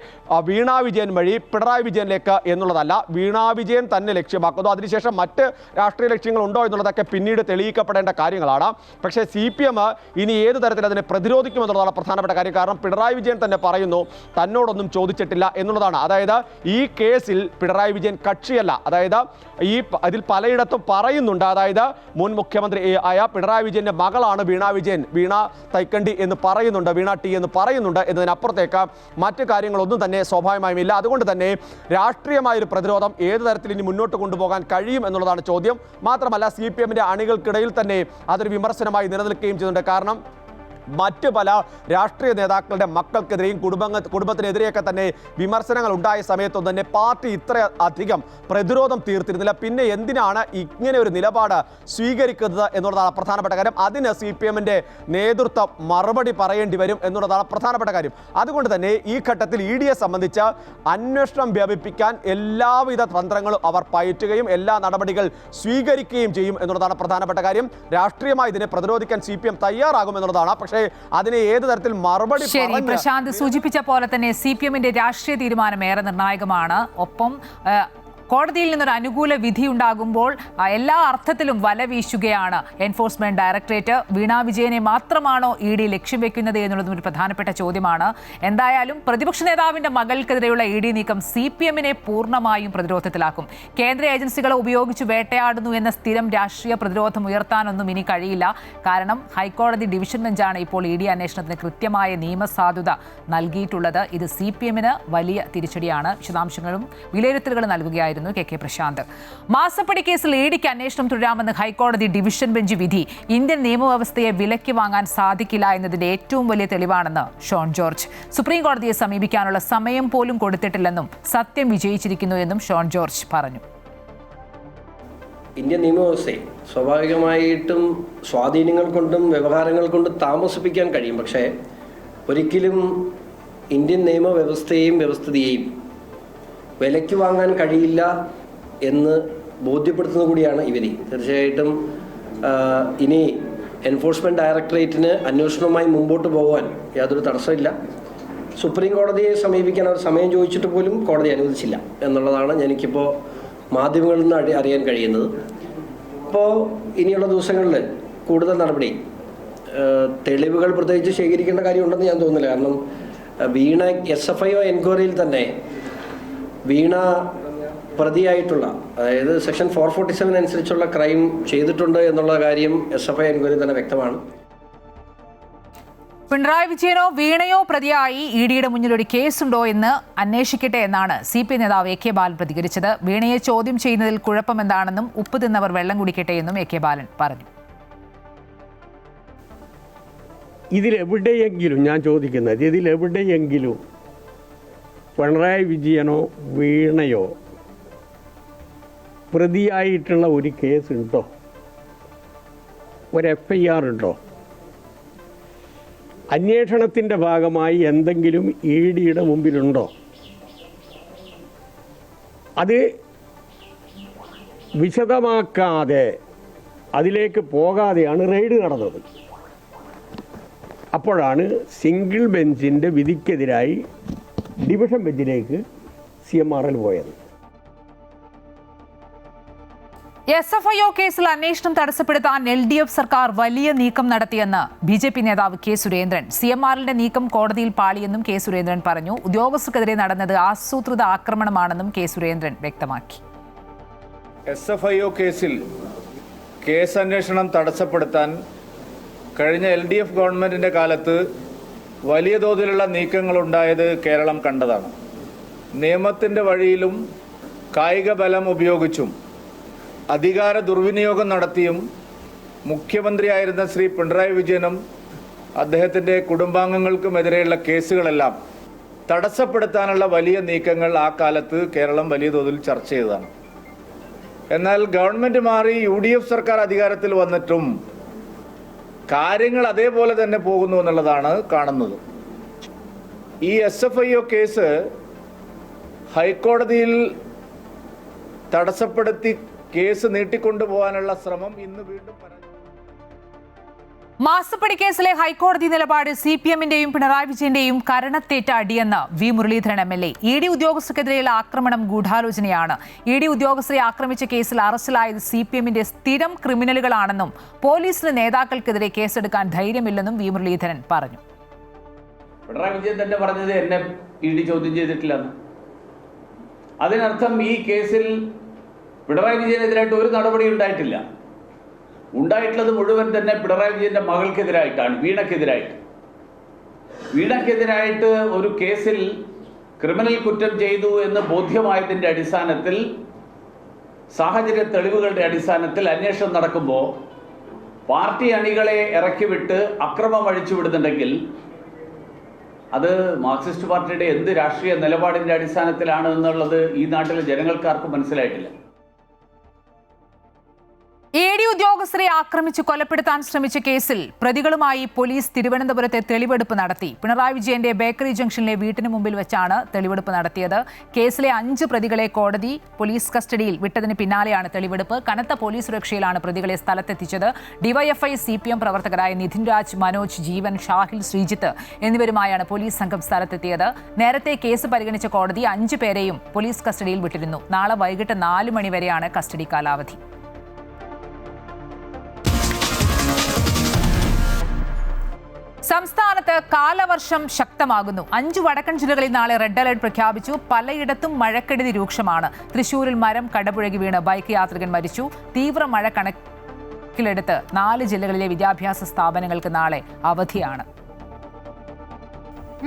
വീണാ വിജയൻ വഴി പിണറായി വിജയനിലേക്ക് എന്നുള്ളതല്ല, വീണാ വിജയൻ തന്നെ ലക്ഷ്യമാക്കുന്നു. അതിനുശേഷം മറ്റ് രാഷ്ട്രീയ ലക്ഷ്യങ്ങളുണ്ടോ എന്നുള്ളതൊക്കെ പിന്നീട് തെളിയിക്കപ്പെടേണ്ട കാര്യങ്ങളാണ്. പക്ഷേ CPM ഇനി ഏത് തരത്തിൽ അതിനെ പ്രതിരോധിക്കുമെന്നുള്ളതാണ് പ്രധാനപ്പെട്ട കാര്യം. കാരണം പിണറായി വിജയൻ തന്നെ പറയുന്നു തന്നോടൊന്നും ചോദിച്ചിട്ടില്ല എന്നുള്ളതാണ്. അതായത് ഈ കേസിൽ പിണറായി വിജയൻ കക്ഷിയല്ല. അതായത് അതിൽ പലയിടത്തും പറയുന്നുണ്ട്, അതായത് മുൻ മുഖ്യമന്ത്രി ആയ പിണറായി വിജയൻ്റെ മകളാണ് വീണാ വിജയൻ, വീണ തൈക്കണ്ടി എന്ന് പറയുന്നുണ്ട്, വീണ ടി എന്ന് പറയുന്നുണ്ട്. എന്നതിനപ്പുറത്തേക്ക് മറ്റു കാര്യങ്ങളൊന്നും തന്നെ സ്വാഭാവികമായും ഇല്ല. അതുകൊണ്ട് തന്നെ രാഷ്ട്രീയമായൊരു പ്രതിരോധം ഏത് തരത്തിൽ ഇനി മുന്നോട്ട് കൊണ്ടുപോകാൻ കഴിയും എന്നുള്ളതാണ് ചോദ്യം. മാത്രമല്ല CPMൻ്റെ അണികൾക്കിടയിൽ തന്നെ അതൊരു വിമർശനമായി നിലനിൽക്കുകയും ചെയ്യുന്നുണ്ട്. കാരണം മറ്റ് പല രാഷ്ട്രീയ നേതാക്കളുടെ മക്കൾക്കെതിരെയും കുടുംബത്തിനെതിരെയൊക്കെ തന്നെ വിമർശനങ്ങൾ ഉണ്ടായ സമയത്തൊന്നും തന്നെ പാർട്ടി ഇത്ര അധികം പ്രതിരോധം തീർത്തിരുന്നില്ല. പിന്നെ എന്തിനാണ് ഇങ്ങനെ ഒരു നിലപാട് സ്വീകരിക്കുന്നത് എന്നുള്ളതാണ് പ്രധാനപ്പെട്ട കാര്യം. അതിന് CPMൻ്റെ നേതൃത്വം മറുപടി പറയേണ്ടി വരും എന്നുള്ളതാണ് പ്രധാനപ്പെട്ട കാര്യം. അതുകൊണ്ട് തന്നെ ഈ ഘട്ടത്തിൽ EDയെ സംബന്ധിച്ച് അന്വേഷണം വ്യാപിപ്പിക്കാൻ എല്ലാവിധ തന്ത്രങ്ങളും അവർ പയറ്റുകയും എല്ലാ നടപടികൾ സ്വീകരിക്കുകയും ചെയ്യും എന്നുള്ളതാണ് പ്രധാനപ്പെട്ട കാര്യം. രാഷ്ട്രീയമായി ഇതിനെ പ്രതിരോധിക്കാൻ CPM തയ്യാറാകുമെന്നുള്ളതാണ്. പക്ഷേ അതിനെ ഏത് തരത്തിൽ മറുപടി പ്രശാന്ത് സൂചിപ്പിച്ച പോലെ തന്നെ CPMന്റെ രാഷ്ട്രീയ തീരുമാനം ഏറെ നിർണായകമാണ്. ഒപ്പം കോടതിയിൽ നിന്നൊരു അനുകൂല വിധി ഉണ്ടാകുമ്പോൾ എല്ലാ അർത്ഥത്തിലും വല വീശുകയാണ് എൻഫോഴ്സ്മെന്റ് ഡയറക്ടറേറ്റ്. വീണാ വിജയനെ മാത്രമാണോ ED ലക്ഷ്യം വെക്കുന്നത് എന്നുള്ളതും ഒരു പ്രധാനപ്പെട്ട ചോദ്യമാണ്. എന്തായാലും പ്രതിപക്ഷ നേതാവിന്റെ മകൾക്കെതിരെയുള്ള ED നീക്കം CPMനെ പൂർണ്ണമായും പ്രതിരോധത്തിലാക്കും. കേന്ദ്ര ഏജൻസികളെ ഉപയോഗിച്ച് വേട്ടയാടുന്നു എന്ന സ്ഥിരം രാഷ്ട്രീയ പ്രതിരോധം ഉയർത്താനൊന്നും ഇനി കഴിയില്ല. കാരണം ഹൈക്കോടതി ഡിവിഷൻ ബെഞ്ചാണ് ഇപ്പോൾ ED അന്വേഷണത്തിന് കൃത്യമായ നിയമസാധുത നൽകിയിട്ടുള്ളത്. ഇത് CPMന് വലിയ തിരിച്ചടിയാണ്. വിശദാംശങ്ങളും വിലയിരുത്തലുകളും നൽകുകയായിരുന്നു KK പ്രശാന്ത്. മാസപ്പടി കേസിൽ EDക്ക് അന്വേഷണം തുടരാമെന്ന് ഹൈക്കോടതി ഡിവിഷൻ ബെഞ്ച് വിധി ഇന്ത്യൻ നിയമവ്യവസ്ഥയെ വിലയ്ക്ക് വാങ്ങാൻ സാധിക്കില്ല എന്നതിന്റെ ഏറ്റവും വലിയ തെളിവാണെന്ന് ഷോൺ ജോർജ്. സുപ്രീം കോടതിയെ സമീപിക്കാനുള്ള സമയം പോലും കൊടുത്തിട്ടില്ലെന്നും സത്യം വിജയിച്ചിരിക്കുന്നു എന്നും ഷോൺ ജോർജ് പറഞ്ഞു. ഇന്ത്യൻ നിയമവ്യവസ്ഥയെ സ്വാഭാവികമായിട്ടും സ്വാധീനങ്ങൾ കൊണ്ടും വ്യവഹാരങ്ങൾ കൊണ്ടും താമസിപ്പിക്കാൻ കഴിയും. പക്ഷേ ഒരിക്കലും ഇന്ത്യൻ നിയമവ്യവസ്ഥയെയും വ്യവസ്ഥിതിയെയും വിലയ്ക്ക് വാങ്ങാൻ കഴിയില്ല എന്ന് ബോധ്യപ്പെടുത്തുന്ന കൂടിയാണ് ഈ വിധി. തീർച്ചയായിട്ടും ഇനി എൻഫോഴ്സ്മെൻറ്റ് ഡയറക്ടറേറ്റിന് അന്വേഷണവുമായി മുമ്പോട്ട് പോകാൻ യാതൊരു തടസ്സമില്ല. സുപ്രീം കോടതിയെ സമീപിക്കാൻ അവർ സമയം ചോദിച്ചിട്ട് പോലും കോടതി അനുവദിച്ചില്ല എന്നുള്ളതാണ് എനിക്കിപ്പോൾ മാധ്യമങ്ങളിൽ നിന്ന് അറിയാൻ കഴിയുന്നത്. അപ്പോൾ ഇനിയുള്ള ദിവസങ്ങളിൽ കൂടുതൽ നടപടി തെളിവുകൾ പ്രത്യേകിച്ച് ശേഖരിക്കേണ്ട കാര്യമുണ്ടെന്ന് ഞാൻ തോന്നുന്നില്ല. കാരണം വീണ SFIO എൻക്വയറിയിൽ തന്നെ വീണ പ്രതിയായിട്ടുള്ള, അതായത് സെക്ഷൻ 447 അനുസരിച്ചുള്ള ക്രൈം ചെയ്തിട്ടുണ്ട് എന്നുള്ള കാര്യം SFIO എൻക്വയറി തന്നെ വ്യക്തമാണ്. പിണറായി വിജയനോ വീണയോ പ്രതിയായി EDയുടെ മുന്നിൽ ഒരു കേസുണ്ടോ എന്ന് അന്വേഷിക്കട്ടെ എന്നാണ് CPI നേതാവ് AK ബാലൻ പ്രതികരിച്ചത്. വീണയെ ചോദ്യം ചെയ്യുന്നതിൽ കുഴപ്പമെന്താണെന്നും ഉപ്പ് തിന്നവർ വെള്ളം കുടിക്കട്ടെ എന്നും AK ബാലൻ പറഞ്ഞു. ഇതിലെവിടെയെങ്കിലും ഞാൻ ചോദിക്കുന്നത്, ഇതിലെവിടെയെങ്കിലും പിണറായി വിജയനോ വീണയോ പ്രതിയായിട്ടുള്ള ഒരു കേസുണ്ടോ, ഒരു FIR ഉണ്ടോ? അന്വേഷണത്തിൻ്റെ ഭാഗമായി എന്തെങ്കിലും EDയുടെ മുമ്പിലുണ്ടോ? അത് വിശദമാക്കാതെ അതിലേക്ക് പോകാതെയാണ് റെയ്ഡ് നടന്നത്. അപ്പോഴാണ് സിംഗിൾ ബെഞ്ചിൻ്റെ വിധിക്കെതിരായി ഡിവിഷൻ ബെഞ്ചിലേക്ക് CMRL പോയത്. SFIO കേസിൽ അന്വേഷണം തടസ്സപ്പെടുത്താൻ LDF സർക്കാർ വലിയ നീക്കം നടത്തിയെന്ന് BJP നേതാവ് K. സുരേന്ദ്രൻ. CMRLന്റെ നീക്കം കോടതിയിൽ പാളിയെന്നും K. സുരേന്ദ്രൻ പറഞ്ഞു. ഉദ്യോഗസ്ഥർക്കെതിരെ നടന്നത് ആസൂത്രിത ആക്രമണമാണെന്നും K. സുരേന്ദ്രൻ വ്യക്തമാക്കി. SFIO കേസിൽ കേസ് അന്വേഷണം തടസ്സപ്പെടുത്താൻ കഴിഞ്ഞ LDF ഗവൺമെൻറ്റിൻ്റെ കാലത്ത് വലിയ തോതിലുള്ള നീക്കങ്ങളുണ്ടായത് കേരളം കണ്ടതാണ്. നിയമത്തിൻ്റെ വഴിയിലും കായിക ബലം ഉപയോഗിച്ചും അധികാര ദുർവിനിയോഗം നടത്തിയും മുഖ്യമന്ത്രിയായിരുന്ന ശ്രീ പിണറായി വിജയനും അദ്ദേഹത്തിൻ്റെ കുടുംബാംഗങ്ങൾക്കുമെതിരെയുള്ള കേസുകളെല്ലാം തടസ്സപ്പെടുത്താനുള്ള വലിയ നീക്കങ്ങൾ ആ കാലത്ത് കേരളം വലിയ തോതിൽ ചർച്ച ചെയ്തതാണ്. എന്നാൽ ഗവൺമെൻറ് മാറി UDF സർക്കാർ അധികാരത്തിൽ വന്നിട്ടും കാര്യങ്ങൾ അതേപോലെ തന്നെ പോകുന്നു എന്നുള്ളതാണ് കാണുന്നത്. ഈ SFIO കേസ് ഹൈക്കോടതിയിൽ തടസ്സപ്പെടുത്തി കേസ് നീട്ടിക്കൊണ്ടുപോകാനുള്ള ശ്രമം ഇന്ന് വീണ്ടും മാസപ്പടി കേസിലെ ഹൈക്കോടതി നിലപാട് CPMന്റെയും Pinarayi വിജയന്റെയും കരണത്തേറ്റ അടിയെന്ന് V. Muraleedharan MLA. ED ഉദ്യോഗസ്ഥർക്കെതിരെയുള്ള ആക്രമണം ഗൂഢാലോചനയാണ്. ED ഉദ്യോഗസ്ഥരെ ആക്രമിച്ച കേസിൽ അറസ്റ്റിലായത് CPMന്റെ സ്ഥിരം ക്രിമിനലുകളാണെന്നും പോലീസിലെ നേതാക്കൾക്കെതിരെ കേസെടുക്കാൻ ധൈര്യമില്ലെന്നും V. മുരളീധരൻ പറഞ്ഞു. പിണറായി വിജയൻ തന്നെ പറഞ്ഞത് എന്നെ ED ചോദ്യം ചെയ്തിട്ടില്ലെന്ന്. അതിനർത്ഥം ഈ കേസിൽ പിണറായി വിജയനെതിരായിട്ട് ഒരു നടപടി ഉണ്ടായിട്ടില്ല. ഉണ്ടായിട്ടുള്ളത് മുഴുവൻ തന്നെ പിണറായി വിജയൻ്റെ മകൾക്കെതിരായിട്ടാണ്, വീണയ്ക്കെതിരായിട്ട്. വീണയ്ക്കെതിരായിട്ട് ഒരു കേസിൽ ക്രിമിനൽ കുറ്റം ചെയ്തു എന്ന് ബോധ്യമായതിൻ്റെ അടിസ്ഥാനത്തിൽ, സാഹചര്യ തെളിവുകളുടെ അടിസ്ഥാനത്തിൽ അന്വേഷണം നടക്കുമ്പോൾ പാർട്ടി അണികളെ ഇറക്കിവിട്ട് അക്രമം അഴിച്ചുവിടുന്നുണ്ടെങ്കിൽ അത് മാർക്സിസ്റ്റ് പാർട്ടിയുടെ എന്ത് രാഷ്ട്രീയ നിലപാടിൻ്റെ അടിസ്ഥാനത്തിലാണ് എന്നുള്ളത് ഈ നാട്ടിലെ ജനങ്ങൾക്കാർക്കും മനസ്സിലായിട്ടില്ല. ED ഉദ്യോഗസ്ഥരെ ആക്രമിച്ച് കൊലപ്പെടുത്താൻ ശ്രമിച്ച കേസിൽ പ്രതികളുമായി പോലീസ് തിരുവനന്തപുരത്തെ തെളിവെടുപ്പ് നടത്തി. പിണറായി വിജയന്റെ ബേക്കറി ജംഗ്ഷനിലെ വീട്ടിന് മുമ്പിൽ വെച്ചാണ് തെളിവെടുപ്പ് നടത്തിയത്. കേസിലെ 5 പ്രതികളെ കോടതി പോലീസ് കസ്റ്റഡിയിൽ വിട്ടതിന് പിന്നാലെയാണ് തെളിവെടുപ്പ്. കനത്ത പോലീസ് സുരക്ഷയിലാണ് പ്രതികളെ സ്ഥലത്തെത്തിച്ചത്. DYFI CPM പ്രവർത്തകരായ നിധിൻ രാജ്, മനോജ്, ജീവൻ, ഷാഹിൽ, ശ്രീജിത്ത് എന്നിവരുമായാണ് പോലീസ് സംഘം സ്ഥലത്തെത്തിയത്. നേരത്തെ കേസ് പരിഗണിച്ച കോടതി 5 പേരെയും പോലീസ് കസ്റ്റഡിയിൽ വിട്ടിരുന്നു. നാളെ വൈകിട്ട് 4 മണി വരെയാണ് കസ്റ്റഡി കാലാവധി. സംസ്ഥാനത്ത് കാലവർഷം ശക്തമാകുന്നു. 5 വടക്കൻ ജില്ലകളിൽ നാളെ റെഡ് അലർട്ട് പ്രഖ്യാപിച്ചു. പലയിടത്തും മഴക്കെടുതി രൂക്ഷമാണ്. തൃശൂരിൽ മരം കടപുഴകി വീണ് ബൈക്ക് യാത്രികൻ മരിച്ചു. തീവ്ര മഴ കണക്കിലെടുത്ത് 4 ജില്ലകളിലെ വിദ്യാഭ്യാസ സ്ഥാപനങ്ങൾക്ക് നാളെ അവധിയാണ്.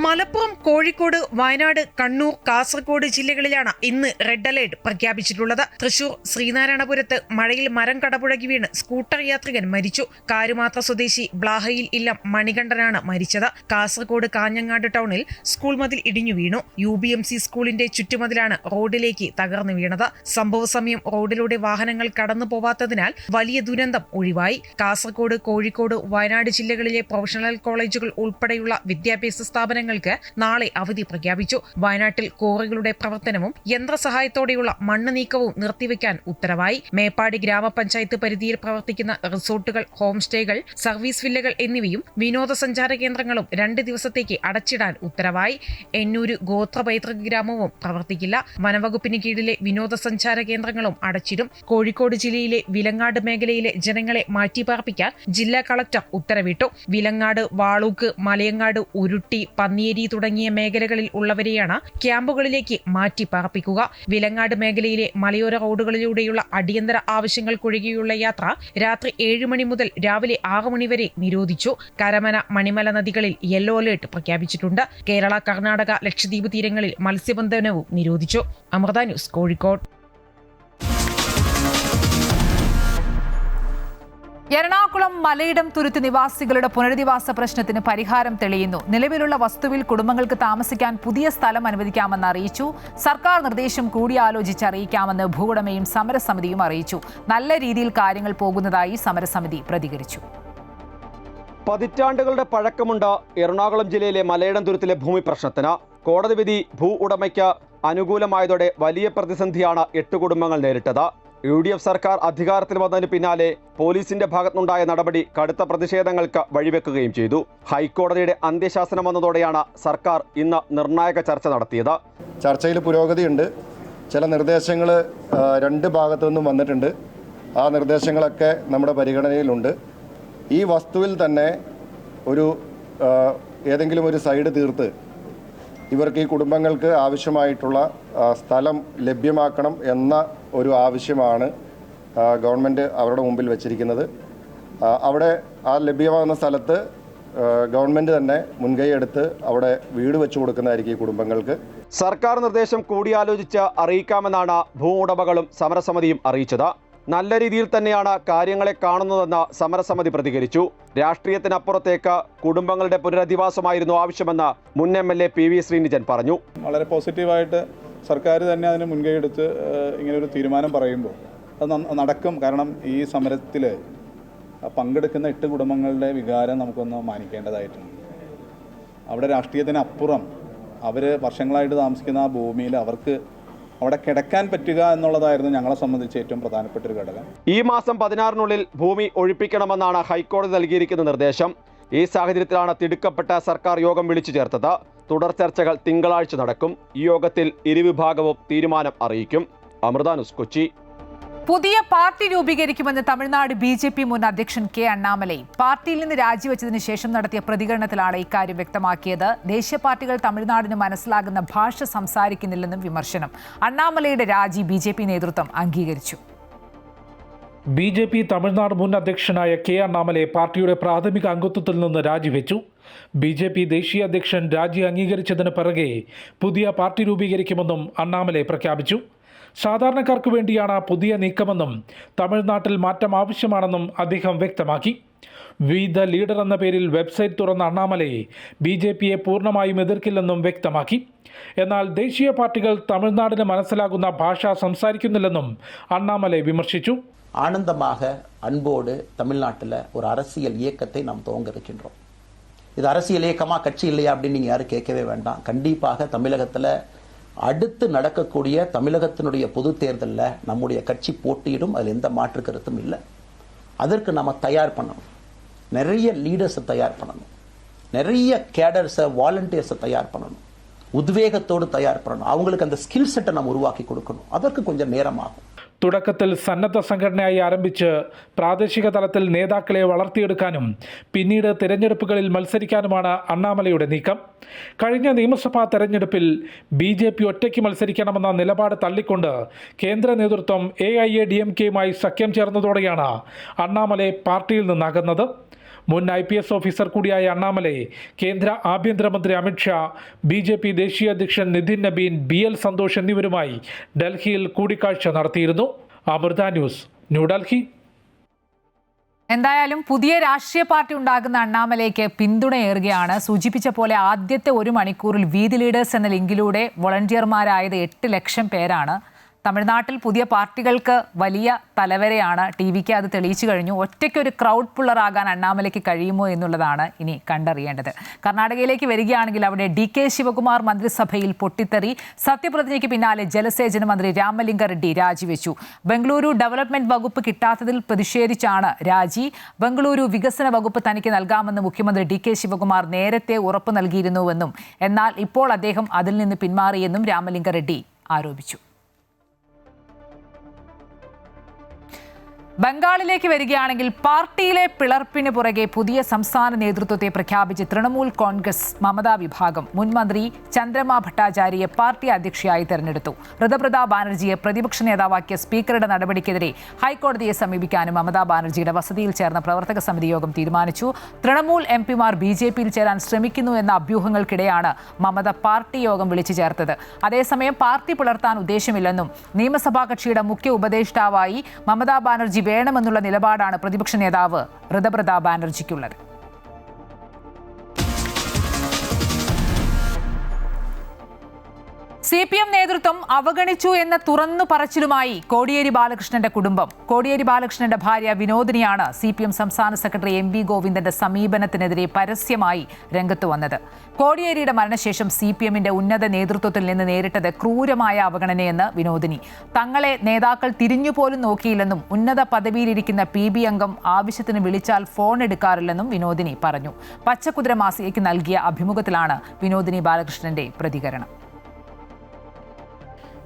മലപ്പുറം, കോഴിക്കോട്, വയനാട്, കണ്ണൂർ, കാസർഗോഡ് ജില്ലകളിലാണ് ഇന്ന് റെഡ് അലേർട്ട് പ്രഖ്യാപിച്ചിട്ടുള്ളത്. തൃശൂർ ശ്രീനാരായണപുരത്ത് മഴയിൽ മരം കടപുഴകി വീണ് സ്കൂട്ടർ യാത്രികൻ മരിച്ചു. കാരുമാത്ര സ്വദേശി ബ്ലാഹയിൽ ഇല്ലം മണികണ്ഠനാണ് മരിച്ചത്. കാസർഗോഡ് കാഞ്ഞങ്ങാട് ടൗണിൽ സ്കൂൾ മതിൽ ഇടിഞ്ഞു വീണു. UBMC സ്കൂളിന്റെ ചുറ്റുമതിലാണ് റോഡിലേക്ക് തകർന്നു വീണത്. സംഭവ സമയം റോഡിലൂടെ വാഹനങ്ങൾ കടന്നു പോവാത്തതിനാൽ വലിയ ദുരന്തം ഒഴിവായി. കാസർഗോഡ്, കോഴിക്കോട്, വയനാട് ജില്ലകളിലെ പ്രൊഫഷണൽ കോളേജുകൾ ഉൾപ്പെടെയുള്ള വിദ്യാഭ്യാസ സ്ഥാപനങ്ങൾ നാളെ അവധി പ്രഖ്യാപിച്ചു. വയനാട്ടിൽ കോറികളുടെ പ്രവർത്തനവും യന്ത്രസഹായത്തോടെയുള്ള മണ്ണ് നീക്കവും നിർത്തിവെക്കാൻ ഉത്തരവായി. മേപ്പാടി ഗ്രാമപഞ്ചായത്ത് പരിധിയിൽ പ്രവർത്തിക്കുന്ന റിസോർട്ടുകൾ, ഹോം സ്റ്റേകൾ, സർവീസ് വില്ലകൾ എന്നിവയും വിനോദസഞ്ചാര കേന്ദ്രങ്ങളും 2 ദിവസത്തേക്ക് അടച്ചിടാൻ ഉത്തരവായി. എന്നൂര് ഗോത്ര പൈതൃക ഗ്രാമവും പ്രവർത്തിക്കില്ല. വനവകുപ്പിന് കീഴിലെ വിനോദസഞ്ചാര കേന്ദ്രങ്ങളും അടച്ചിടും. കോഴിക്കോട് ജില്ലയിലെ വിലങ്ങാട് മേഖലയിലെ ജനങ്ങളെ മാറ്റിപ്പാർപ്പിക്കാൻ ജില്ലാ കളക്ടർ ഉത്തരവിട്ടു. വിലങ്ങാട്, വാളൂക്ക്, മലയങ്ങാട്, ഉരുട്ടി, പന്നിയേരി തുടങ്ങിയ മേഖലകളിൽ ഉള്ളവരെയാണ് ക്യാമ്പുകളിലേക്ക് മാറ്റി പാർപ്പിക്കുക. വിലങ്ങാട് മേഖലയിലെ മലയോര റോഡുകളിലൂടെയുള്ള അടിയന്തര ആവശ്യങ്ങൾക്കൊഴികെയുള്ള യാത്ര രാത്രി 7 മണി മുതൽ രാവിലെ 6 മണി വരെ നിരോധിച്ചു. കരമന, മണിമല നദികളിൽ യെല്ലോ അലേർട്ട് പ്രഖ്യാപിച്ചിട്ടുണ്ട്. കേരള, കർണാടക, ലക്ഷദ്വീപ് തീരങ്ങളിൽ മത്സ്യബന്ധനവും നിരോധിച്ചു. അമൃത ന്യൂസ്, കോഴിക്കോട്. എറണാകുളം മലയിടം തുരുത്ത് നിവാസികളുടെ പുനരധിവാസ പ്രശ്നത്തിന് പരിഹാരം തെളിയുന്നു. നിലവിലുള്ള വസ്തുവിൽ കുടുംബങ്ങൾക്ക് താമസിക്കാൻ പുതിയ സ്ഥലം അനുവദിക്കാമെന്ന് അറിയിച്ചു. സർക്കാർ നിർദ്ദേശം കൂടിയാലോചിച്ച് അറിയിക്കാമെന്ന് ഭൂവുടമയും സമരസമിതിയും അറിയിച്ചു. നല്ല രീതിയിൽ കാര്യങ്ങൾ പോകുന്നതായി സമരസമിതി പ്രതികരിച്ചു. പതിറ്റാണ്ടുകളുടെ പഴക്കമുണ്ട് എറണാകുളം ജില്ലയിലെ മലയിടം തുരുത്തിലെ ഭൂമി പ്രശ്നത്തിന്. കോടതി വിധി ഭൂ ഉടമയ്ക്ക് അനുകൂലമായതോടെ വലിയ പ്രതിസന്ധിയാണ് 8 കുടുംബങ്ങൾ നേരിട്ടത്. UDF സർക്കാർ അധികാരത്തിൽ വന്നതിന് പിന്നാലെ പോലീസിന്റെ ഭാഗത്തുനിന്നുണ്ടായ നടപടി കടുത്ത പ്രതിഷേധങ്ങൾക്ക് വഴിവെക്കുകയും ചെയ്തു. ഹൈക്കോടതിയുടെ അന്ത്യശാസനം വന്നതോടെയാണ് സർക്കാർ ഇന്ന് നിർണായക ചർച്ച നടത്തിയത്. ചർച്ചയിൽ പുരോഗതിയുണ്ട്. ചില നിർദ്ദേശങ്ങൾ രണ്ട് ഭാഗത്തു നിന്നും വന്നിട്ടുണ്ട്. ആ നിർദ്ദേശങ്ങളൊക്കെ നമ്മുടെ പരിഗണനയിലുണ്ട്. ഈ വസ്തുവിൽ തന്നെ ഏതെങ്കിലും ഒരു സൈഡ് തീർത്ത് ഇവർക്ക് ഈ കുടുംബങ്ങൾക്ക് ആവശ്യമായിട്ടുള്ള സ്ഥലം ലഭ്യമാക്കണം എന്ന ഒരു ആവശ്യമാണ് ഗവൺമെൻറ് അവരുടെ മുമ്പിൽ വച്ചിരിക്കുന്നത്. അവിടെ ആ ലഭ്യമാകുന്ന സ്ഥലത്ത് ഗവൺമെൻറ് തന്നെ മുൻകൈ എടുത്ത് അവിടെ വീട് വെച്ചു കൊടുക്കുന്നതായിരിക്കും ഈ കുടുംബങ്ങൾക്ക്. സർക്കാർ നിർദ്ദേശം കൂടിയാലോചിച്ച് അറിയിക്കാമെന്നാണ് ഭൂവുടമകളും സമരസമിതിയും അറിയിച്ചത്. നല്ല രീതിയിൽ തന്നെയാണ് കാര്യങ്ങളെ കാണുന്നതെന്ന് സമരസമിതി പ്രതികരിച്ചു. രാഷ്ട്രീയത്തിനപ്പുറത്തേക്ക് കുടുംബങ്ങളുടെ പുനരധിവാസമായിരുന്നു ആവശ്യമെന്ന് മുൻ MLA PV ശ്രീനിജൻ പറഞ്ഞു. വളരെ പോസിറ്റീവായിട്ട് സർക്കാർ തന്നെ അതിന് മുൻകൈ എടുത്ത് ഇങ്ങനൊരു തീരുമാനം പറയുമ്പോൾ അത് നടക്കും. കാരണം ഈ സമരത്തിൽ പങ്കെടുക്കുന്ന 8 കുടുംബങ്ങളുടെ വികാരം നമുക്കൊന്ന് മാനിക്കേണ്ടതായിട്ടുണ്ട്. അവിടെ രാഷ്ട്രീയത്തിനപ്പുറം അവർ വർഷങ്ങളായിട്ട് താമസിക്കുന്ന ആ ഭൂമിയിൽ അവർക്ക് അവിടെ കിടക്കാൻ പറ്റുക എന്നുള്ളതായിരുന്നു ഞങ്ങളെ സംബന്ധിച്ച് ഏറ്റവും പ്രധാനപ്പെട്ട ഒരു ഘടകം. ഈ മാസം 16-നുള്ളിൽ ഭൂമി ഒഴിപ്പിക്കണമെന്നാണ് ഹൈക്കോടതി നൽകിയിരിക്കുന്ന നിർദ്ദേശം. ഈ സാഹചര്യത്തിലാണ് തിടുക്കപ്പെട്ട സർക്കാർ യോഗം വിളിച്ചു ചേർത്തത്. തുടർ ചർച്ചകൾ തിങ്കളാഴ്ച നടക്കും. ഈ യോഗത്തിൽ ഇരുവിഭാഗവും തീരുമാനം അറിയിക്കും. അമൃത ന്യൂസ്, കൊച്ചി. പുതിയ പാർട്ടി രൂപീകരിക്കുമെന്ന് തമിഴ്നാട് BJP മുൻ അധ്യക്ഷൻ K. അണ്ണാമലൈ പാർട്ടിയിൽ നിന്ന് രാജിവെച്ചതിന് ശേഷം നടത്തിയ പ്രതികരണത്തിലാണ് ഇക്കാര്യം വ്യക്തമാക്കിയത്. ദേശീയ പാർട്ടികൾ തമിഴ്നാടിന് മനസ്സിലാകുന്ന ഭാഷ സംസാരിക്കുന്നില്ലെന്നും വിമർശനം. അണ്ണാമലയുടെ രാജി BJP നേതൃത്വം അംഗീകരിച്ചു. BJP തമിഴ്നാട് മുൻ അധ്യക്ഷനായ K. അണ്ണാമലൈ പാർട്ടിയുടെ പ്രാഥമിക അംഗത്വത്തിൽ നിന്ന് രാജിവെച്ചു. BJP ദേശീയ അധ്യക്ഷൻ രാജി അംഗീകരിച്ചതിന് പിറകെ പുതിയ പാർട്ടി രൂപീകരിക്കുമെന്നും അണ്ണാമലൈ പ്രഖ്യാപിച്ചു. സാധാരണക്കാർക്ക് വേണ്ടിയാണ് പുതിയ നീക്കമെന്നും തമിഴ്നാട്ടിൽ മാറ്റം ആവശ്യമാണെന്നും അദ്ദേഹം വ്യക്തമാക്കി. വി ദ ലീഡർ എന്ന പേരിൽ വെബ്സൈറ്റ് തുറന്ന അണ്ണാമലൈ BJPയെ പൂർണ്ണമായും എതിർക്കില്ലെന്നും വ്യക്തമാക്കി. എന്നാൽ ദേശീയ പാർട്ടികൾ തമിഴ്നാടിന് മനസ്സിലാകുന്ന ഭാഷ സംസാരിക്കുന്നില്ലെന്നും അണ്ണാമലൈ വിമർശിച്ചു. ஆனந்தமாக அன்போடு தமிழ்நாட்டில் ஒரு அரசியல் இயக்கத்தை நாம் துவங்க இருக்கின்றோம். இது அரசியல் இயக்கமாக கட்சி இல்லையா அப்படின்னு நீங்கள் யாரும் கேட்கவே வேண்டாம். கண்டிப்பாக தமிழகத்தில் அடுத்து நடக்கக்கூடிய தமிழகத்தினுடைய பொது தேர்தலில் நம்முடைய கட்சி போட்டியிடும். அதில் எந்த மாற்று கருத்தும் இல்லை. அதற்கு நம்ம தயார் பண்ணணும். நிறைய லீடர்ஸை தயார் பண்ணணும். நிறைய கேடர்ஸை வாலண்டியர்ஸை தயார் பண்ணணும். உத்வேகத்தோடு தயார் பண்ணணும். அவங்களுக்கு அந்த ஸ்கில் செட்டை நம்ம உருவாக்கி கொடுக்கணும். அதற்கு கொஞ்சம் நேரம் ஆகும். തുടക്കത്തിൽ സന്നദ്ധ സംഘടനയായി ആരംഭിച്ച് പ്രാദേശിക തലത്തിൽ നേതാക്കളെ വളർത്തിയെടുക്കാനും പിന്നീട് തിരഞ്ഞെടുപ്പുകളിൽ മത്സരിക്കാനുമാണ് അണ്ണാമലയുടെ നീക്കം. കഴിഞ്ഞ നിയമസഭാ തെരഞ്ഞെടുപ്പിൽ BJP ഒറ്റയ്ക്ക് മത്സരിക്കണമെന്ന നിലപാട് തള്ളിക്കൊണ്ട് കേന്ദ്ര നേതൃത്വം AIADMKയുമായി സഖ്യം ചേർന്നതോടെയാണ് അണ്ണാമലൈ പാർട്ടിയിൽ നിന്നകന്നത്. മുൻ IPS ഓഫീസർ കൂടിയായ അണ്ണാമലൈ കേന്ദ്ര ആഭ്യന്തരമന്ത്രി അമിത്ഷാ, BJP ദേശീയ അധ്യക്ഷൻ നിതിൻ നബീൻ, BL സന്തോഷ് എന്നിവരുമായി ഡൽഹിയിൽ കൂടിക്കാഴ്ച നടത്തിയിരുന്നു. അമൃത ന്യൂസ്, ന്യൂഡൽഹി. എന്തായാലും പുതിയ രാഷ്ട്രീയ പാർട്ടി ഉണ്ടാകുന്ന അണ്ണാമലയ്ക്ക് പിന്തുണയേറുകയാണ്. സൂചിപ്പിച്ച പോലെ ആദ്യത്തെ 1 മണിക്കൂറിൽ വീതി ലീഡേഴ്സ് എന്ന ലിങ്കിലൂടെ വോളണ്ടിയർമാരായത് 8 ലക്ഷം പേരാണ്. തമിഴ്നാട്ടിൽ പുതിയ പാർട്ടികൾക്ക് വലിയ തലവരെയാണ്. TVക്ക് അത് തെളിയിച്ചു കഴിഞ്ഞു. ഒറ്റയ്ക്കൊരു ക്രൗഡ് പുള്ളറാകാൻ അണ്ണാമലയ്ക്ക് കഴിയുമോ എന്നുള്ളതാണ് ഇനി കണ്ടറിയേണ്ടത്. കർണാടകയിലേക്ക് വരികയാണെങ്കിൽ അവിടെ DK ശിവകുമാർ മന്ത്രിസഭയിൽ പൊട്ടിത്തെറി. സത്യപ്രതിജ്ഞയ്ക്ക് പിന്നാലെ ജലസേചന മന്ത്രി രാമലിംഗ റെഡ്ഡി രാജിവെച്ചു. ബംഗളൂരു ഡെവലപ്മെന്റ് വകുപ്പ് കിട്ടാത്തതിൽ പ്രതിഷേധിച്ചാണ് രാജി. ബംഗളൂരു വികസന വകുപ്പ് തനിക്ക് നൽകാമെന്ന് മുഖ്യമന്ത്രി DK ശിവകുമാർ നേരത്തെ ഉറപ്പ് നൽകിയിരുന്നുവെന്നും എന്നാൽ ഇപ്പോൾ അദ്ദേഹം അതിൽ നിന്ന് പിന്മാറിയെന്നും രാമലിംഗ റെഡ്ഡി ആരോപിച്ചു. ബംഗാളിലേക്ക് വരികയാണെങ്കിൽ പാർട്ടിയിലെ പിളർപ്പിന് പുറകെ പുതിയ സംസ്ഥാന നേതൃത്വത്തെ പ്രഖ്യാപിച്ച് തൃണമൂൽ കോൺഗ്രസ് മമതാ വിഭാഗം മുൻ മന്ത്രി ചന്ദ്രമ ഭട്ടാചാര്യയെ പാർട്ടി അധ്യക്ഷയായി തെരഞ്ഞെടുത്തു. ഋതപ്രതാപ് ബാനർജിയെ പ്രതിപക്ഷ നേതാവാക്കിയ സ്പീക്കറുടെ നടപടിക്കെതിരെ ഹൈക്കോടതിയെ സമീപിക്കാനും മമതാ ബാനർജിയുടെ വസതിയിൽ ചേർന്ന പ്രവർത്തക സമിതി യോഗം തീരുമാനിച്ചു. തൃണമൂൽ MPമാർ BJPയിൽ ചേരാൻ ശ്രമിക്കുന്നു എന്ന അഭ്യൂഹങ്ങൾക്കിടെയാണ് മമത പാർട്ടി യോഗം വിളിച്ചു ചേർത്തത്. അതേസമയം പാർട്ടി പിളർത്താൻ ഉദ്ദേശമില്ലെന്നും നിയമസഭാ കക്ഷിയുടെ മുഖ്യ ഉപദേഷ്ടാവായി മമതാ ബാനർജി വേണമെന്നുള്ള നിലപാടാണ് പ്രതിപക്ഷ നേതാവ് ഋതപ്രതാപ് ബാനർജിക്കുള്ളത്. CPM നേതൃത്വം അവഗണിച്ചു എന്ന തുറന്നു പറച്ചിലുമായി കോടിയേരി ബാലകൃഷ്ണന്റെ കുടുംബം. കോടിയേരി ബാലകൃഷ്ണന്റെ ഭാര്യ വിനോദിനിയാണ് CPM സംസ്ഥാന സെക്രട്ടറി MV ഗോവിന്ദന്റെ സമീപനത്തിനെതിരെ പരസ്യമായി രംഗത്ത് വന്നത്. കോടിയേരിയുടെ മരണശേഷം CPMന്റെ ഉന്നത നേതൃത്വത്തിൽ നിന്ന് നേരിട്ടത് ക്രൂരമായ അവഗണനയെന്ന് വിനോദിനി. തങ്ങളെ നേതാക്കൾ തിരിഞ്ഞുപോലും നോക്കിയില്ലെന്നും ഉന്നത പദവിയിലിരിക്കുന്ന PB അംഗം ആവശ്യത്തിന് വിളിച്ചാൽ ഫോൺ എടുക്കാറില്ലെന്നും വിനോദിനി പറഞ്ഞു. പച്ചക്കുതിര മാസികയ്ക്ക് നൽകിയ അഭിമുഖത്തിലാണ് വിനോദിനി ബാലകൃഷ്ണന്റെ പ്രതികരണം.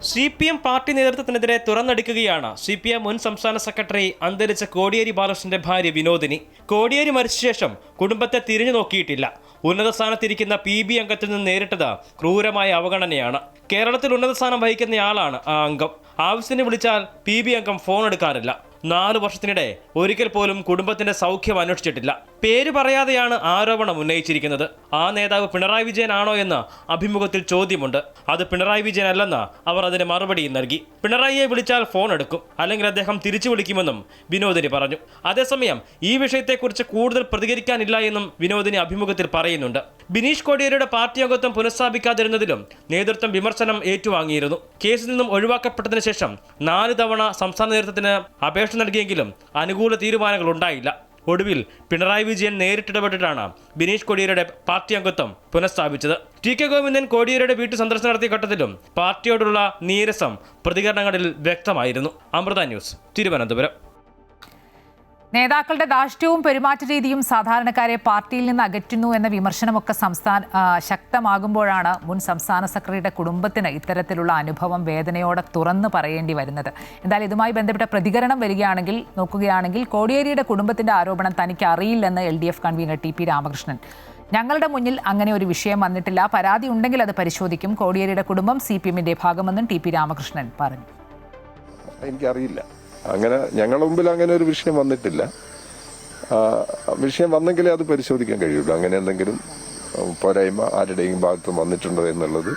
CPM പാർട്ടി നേതൃത്വത്തിനെതിരെ തുറന്നടിക്കുകയാണ് CPM മുൻ സംസ്ഥാന സെക്രട്ടറി അന്തരിച്ച കോടിയേരി ബാലകൃഷ്ണന്റെ ഭാര്യ വിനോദിനി. കോടിയേരി മരിച്ച ശേഷം കുടുംബത്തെ തിരിഞ്ഞു നോക്കിയിട്ടില്ല. ഉന്നത സ്ഥാനത്തിരിക്കുന്ന PB അംഗത്തിൽ നിന്ന് നേരിട്ടത് ക്രൂരമായ അവഗണനയാണ്. കേരളത്തിൽ ഉന്നത സ്ഥാനം വഹിക്കുന്നയാളാണ് ആ അംഗം. ആവശ്യത്തിന് വിളിച്ചാൽ PB അംഗം ഫോൺ എടുക്കാറില്ല. 4 വർഷത്തിനിടെ ഒരിക്കൽ പോലും കുടുംബത്തിന്റെ സൗഖ്യം അന്വേഷിച്ചിട്ടില്ല. പേര് പറയാതെയാണ് ആരോപണം ഉന്നയിച്ചിരിക്കുന്നത്. ആ നേതാവ് പിണറായി വിജയൻ ആണോ എന്ന് അഭിമുഖത്തിൽ ചോദ്യമുണ്ട്. അത് പിണറായി വിജയൻ അല്ലെന്ന് അവർ അതിന് മറുപടിയും നൽകി. പിണറായിയെ വിളിച്ചാൽ ഫോൺ എടുക്കും, അല്ലെങ്കിൽ അദ്ദേഹം തിരിച്ചു വിളിക്കുമെന്നും വിനോദിനി പറഞ്ഞു. അതേസമയം ഈ വിഷയത്തെക്കുറിച്ച് കൂടുതൽ പ്രതികരിക്കാനില്ല എന്നും വിനോദിനി അഭിമുഖത്തിൽ പറയുന്നുണ്ട്. ബിനീഷ് കോടിയേരിയുടെ പാർട്ടി അംഗത്വം പുനഃസ്ഥാപിക്കാതിരുന്നതിലും നേതൃത്വം വിമർശനം ഏറ്റുവാങ്ങിയിരുന്നു. കേസിൽ നിന്നും ഒഴിവാക്കപ്പെട്ടതിന് ശേഷം 4 തവണ സംസ്ഥാന നേതൃത്വത്തിന് അപേക്ഷ നൽകിയെങ്കിലും അനുകൂല തീരുമാനങ്ങൾ ഉണ്ടായില്ല. ഒടുവിൽ പിണറായി വിജയൻ നേരിട്ടിടപെട്ടിട്ടാണ് ബിനീഷ് കോടിയേരിയുടെ പാർട്ടി അംഗത്വം പുനഃസ്ഥാപിച്ചത്. TK ഗോവിന്ദൻ കോടിയേരിയുടെ വീട്ടു സന്ദർശനം നടത്തിയ ഘട്ടത്തിലും പാർട്ടിയോടുള്ള നീരസം പ്രതികരണങ്ങളിൽ വ്യക്തമായിരുന്നു. അമൃത ന്യൂസ്, തിരുവനന്തപുരം. നേതാക്കളുടെ ധാർഷ്ട്യവും പെരുമാറ്റ രീതിയും സാധാരണക്കാരെ പാർട്ടിയിൽ നിന്ന് അകറ്റുന്നു എന്ന വിമർശനമൊക്കെ ശക്തമാകുമ്പോഴാണ് മുൻ സംസ്ഥാന സെക്രട്ടറിയുടെ കുടുംബത്തിന് ഇത്തരത്തിലുള്ള അനുഭവം വേദനയോടെ തുറന്നു പറയേണ്ടി വരുന്നത്. എന്തായാലും ഇതുമായി ബന്ധപ്പെട്ട പ്രതികരണം നോക്കുകയാണെങ്കിൽ കോടിയേരിയുടെ കുടുംബത്തിന്റെ ആരോപണം തനിക്ക് അറിയില്ലെന്ന് LDF കൺവീനർ TP രാമകൃഷ്ണൻ. ഞങ്ങളുടെ മുന്നിൽ അങ്ങനെ ഒരു വിഷയം വന്നിട്ടില്ല. പരാതി ഉണ്ടെങ്കിൽ അത് പരിശോധിക്കും. കോടിയേരിയുടെ കുടുംബം CPMന്റെ ഭാഗമെന്നും TP രാമകൃഷ്ണൻ പറഞ്ഞു. എനിക്കറിയില്ല, അങ്ങനെ ഞങ്ങളുടെ മുമ്പിൽ അങ്ങനെ ഒരു വിഷയം വന്നിട്ടില്ല. വിഷയം വന്നെങ്കിലേ അത് പരിശോധിക്കാൻ കഴിയുള്ളൂ. അങ്ങനെ എന്തെങ്കിലും പോരായ്മ ആരുടെയും ഭാഗത്ത് വന്നിട്ടുണ്ടോ എന്നുള്ളത്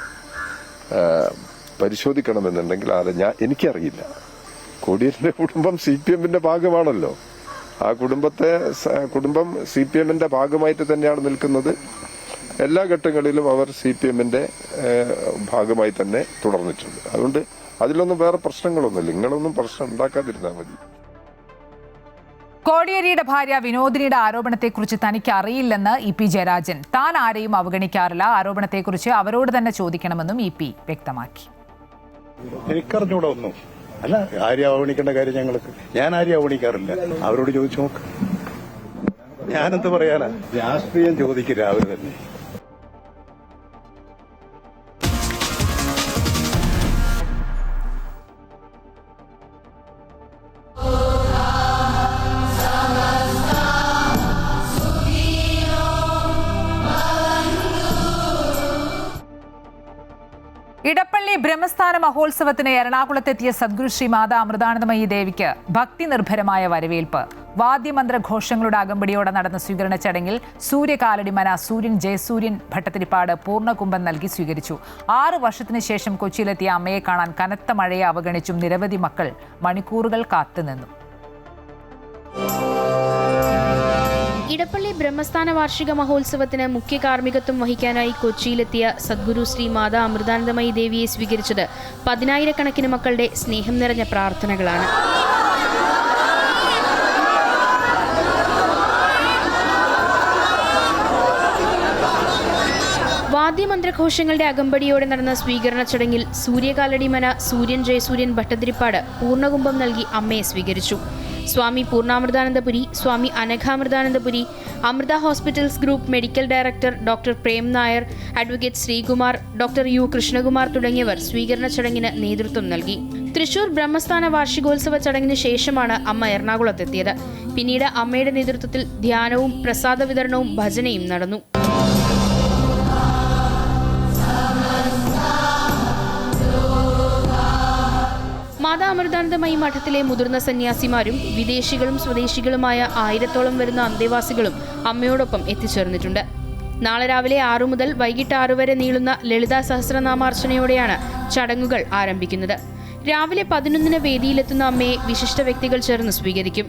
പരിശോധിക്കണമെന്നുണ്ടെങ്കിൽ എനിക്കറിയില്ല. കോടിയേരിയുടെ കുടുംബം CPMന്റെ ഭാഗമാണല്ലോ. ആ കുടുംബം CPMന്റെ ഭാഗമായിട്ട് തന്നെയാണ് നിൽക്കുന്നത്. എല്ലാ ഘട്ടങ്ങളിലും അവർ CPMന്റെ ഭാഗമായി തന്നെ തുടർന്നിട്ടുണ്ട്. അതുകൊണ്ട് അതിലൊന്നും വേറെ പ്രശ്നങ്ങളൊന്നുമില്ല. നിങ്ങളൊന്നും പ്രശ്നം ഉണ്ടാക്കാതിരുന്നാൽ മതി. കോടിയേരിയുടെ ഭാര്യ വിനോദിനിയുടെ ആരോപണത്തെക്കുറിച്ച് തനിക്ക് അറിയില്ലെന്ന് EP ജയരാജൻ. താൻ ആരെയും അവഗണിക്കാറില്ല. ആരോപണത്തെക്കുറിച്ച് അവരോട് തന്നെ ചോദിക്കണമെന്നും EP വ്യക്തമാക്കി. എനിക്കറിഞ്ഞൂടെ ഒന്നും അല്ല, ആരെയും അവഗണിക്കേണ്ട കാര്യം ഞങ്ങൾക്ക്. ഞാൻ ആരെയും അവഗണിക്കാറില്ല. അവരോട് ചോദിച്ചു നോക്ക്. ഞാനെന്ത് പറയാനാ? രാഷ്ട്രീയം ചോദിക്കും രാവിലെ തന്നെ. ഇടപ്പള്ളി ബ്രഹ്മസ്ഥാന മഹോത്സവത്തിന് എറണാകുളത്തെത്തിയ സദ്ഗുരു ശ്രീ മാതാ അമൃതാനന്ദമയി ദേവിക്ക് ഭക്തി നിർഭരമായ വരവേൽപ്പ്. വാദ്യമന്ത്രഘോഷങ്ങളുടെ അകമ്പടിയോടെ നടന്ന സ്വീകരണ ചടങ്ങിൽ സൂര്യകാലടിമന സൂര്യൻ ജയസൂര്യൻ ഭട്ടതിരിപ്പാട് പൂർണ്ണകുംഭം നൽകി സ്വീകരിച്ചു. 6 വർഷത്തിന് ശേഷം കൊച്ചിയിലെത്തിയ അമ്മയെ കാണാൻ കനത്ത മഴയെ അവഗണിച്ചും നിരവധി മക്കൾ മണിക്കൂറുകൾ കാത്തുനിന്നു. ഇടപ്പള്ളി ബ്രഹ്മസ്ഥാന വാർഷിക മഹോത്സവത്തിന് മുഖ്യ കാർമ്മികത്വം വഹിക്കാനായി കൊച്ചിയിലെത്തിയ സദ്ഗുരു ശ്രീ മാതാ അമൃതാനന്ദമയി ദേവിയെ സ്വീകരിച്ചത് 10,000-കണക്കിന് മക്കളുടെ സ്നേഹം നിറഞ്ഞ പ്രാർത്ഥനകളാണ്. വാദ്യമന്ത്രഘോഷങ്ങളുടെ അകമ്പടിയോടെ നടന്ന സ്വീകരണ ചടങ്ങിൽ സൂര്യകാലടിമന സൂര്യൻ ജയസൂര്യൻ ഭട്ടതിരിപ്പാട് പൂർണ്ണകുംഭം നൽകി അമ്മയെ സ്വീകരിച്ചു. Swami Poornamritanandapuri, Swami Anaghamritanandapuri, Amrita hospitals group medical director doctor Prem Nair, advocate Sreekumar, doctor U Krishnakumar തുടങ്ങിയവർ സ്വീകരണ ചടങ്ങിന് നേതൃത്വം നൽകി. തൃശൂർ ബ്രഹ്മസ്ഥാന വാർഷികോത്സവ ചടങ്ങിന് ശേഷമാണ് അമ്മ എറണാകുളത്തെത്തിയത്. പിന്നീട് അമ്മയുടെ നേതൃത്വത്തിൽ ധ്യാനവും പ്രസാദ വിതരണവും ഭജനയും നടന്നു. മാതാ അമൃതാനന്ദമയി മഠത്തിലെ മുതിർന്ന സന്യാസിമാരും വിദേശികളും സ്വദേശികളുമായ 1000-ഓളം വരുന്ന അന്തേവാസികളും അമ്മയോടൊപ്പം എത്തിച്ചേർന്നിട്ടുണ്ട്. നാളെ രാവിലെ 6 മുതൽ വൈകിട്ട് 6 വരെ നീളുന്ന ലളിതാ സഹസ്രനാമാർച്ചനയോടെയാണ് ചടങ്ങുകൾ ആരംഭിക്കുന്നത്. രാവിലെ 11-ന് വേദിയിലെത്തുന്ന അമ്മയെ വിശിഷ്ട വ്യക്തികൾ ചേർന്ന് സ്വീകരിക്കും.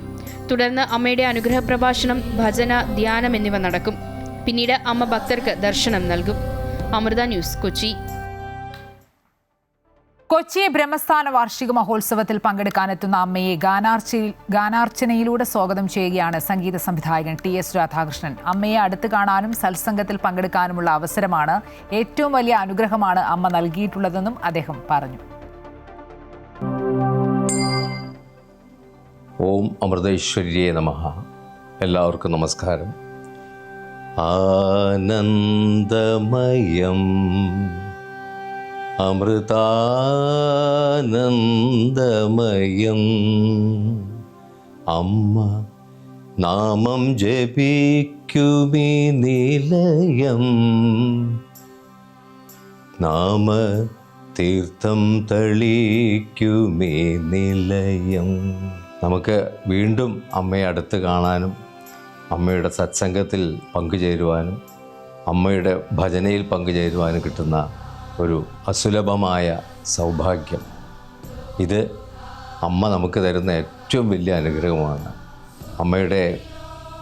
തുടർന്ന് അമ്മയുടെ അനുഗ്രഹ പ്രഭാഷണം, ഭജന, ധ്യാനം എന്നിവ നടക്കും. പിന്നീട് അമ്മ ഭക്തർക്ക് ദർശനം നൽകും. അമൃത ന്യൂസ്, കൊച്ചി. കൊച്ചി ബ്രഹ്മസ്ഥാന വാർഷിക മഹോത്സവത്തിൽ പങ്കെടുക്കാനെത്തുന്ന അമ്മയെ ഗാനാർച്ചനയിലൂടെ സ്വാഗതം ചെയ്യുകയാണ് സംഗീത സംവിധായകൻ TS രാധാകൃഷ്ണൻ. അമ്മയെ അടുത്ത് കാണാനും സത്സംഗത്തിൽ പങ്കെടുക്കാനുമുള്ള അവസരമാണ്, ഏറ്റവും വലിയ അനുഗ്രഹമാണ് അമ്മ നൽകിയിട്ടുള്ളതെന്നും അദ്ദേഹം പറഞ്ഞു. ഓം അമൃതൈശ്വര്യേ നമഃ. എല്ലാവർക്കും നമസ്കാരം. ആനന്ദമയം അമൃതാനന്ദമയം അമ്മ നാമം ജപിക്കുമീ നിലയം നാമ തീർത്ഥം തളിക്കുമീ നിലയം. നമുക്ക് വീണ്ടും അമ്മയെ അടുത്ത് കാണാനും അമ്മയുടെ സത്സംഗത്തിൽ പങ്കുചേരുവാനും അമ്മയുടെ ഭജനയിൽ പങ്കുചേരുവാനും കിട്ടുന്ന ഒരു അസുലഭമായ സൗഭാഗ്യം. ഇത് അമ്മ നമുക്ക് തരുന്ന ഏറ്റവും വലിയ അനുഗ്രഹമാണ്. അമ്മയുടെ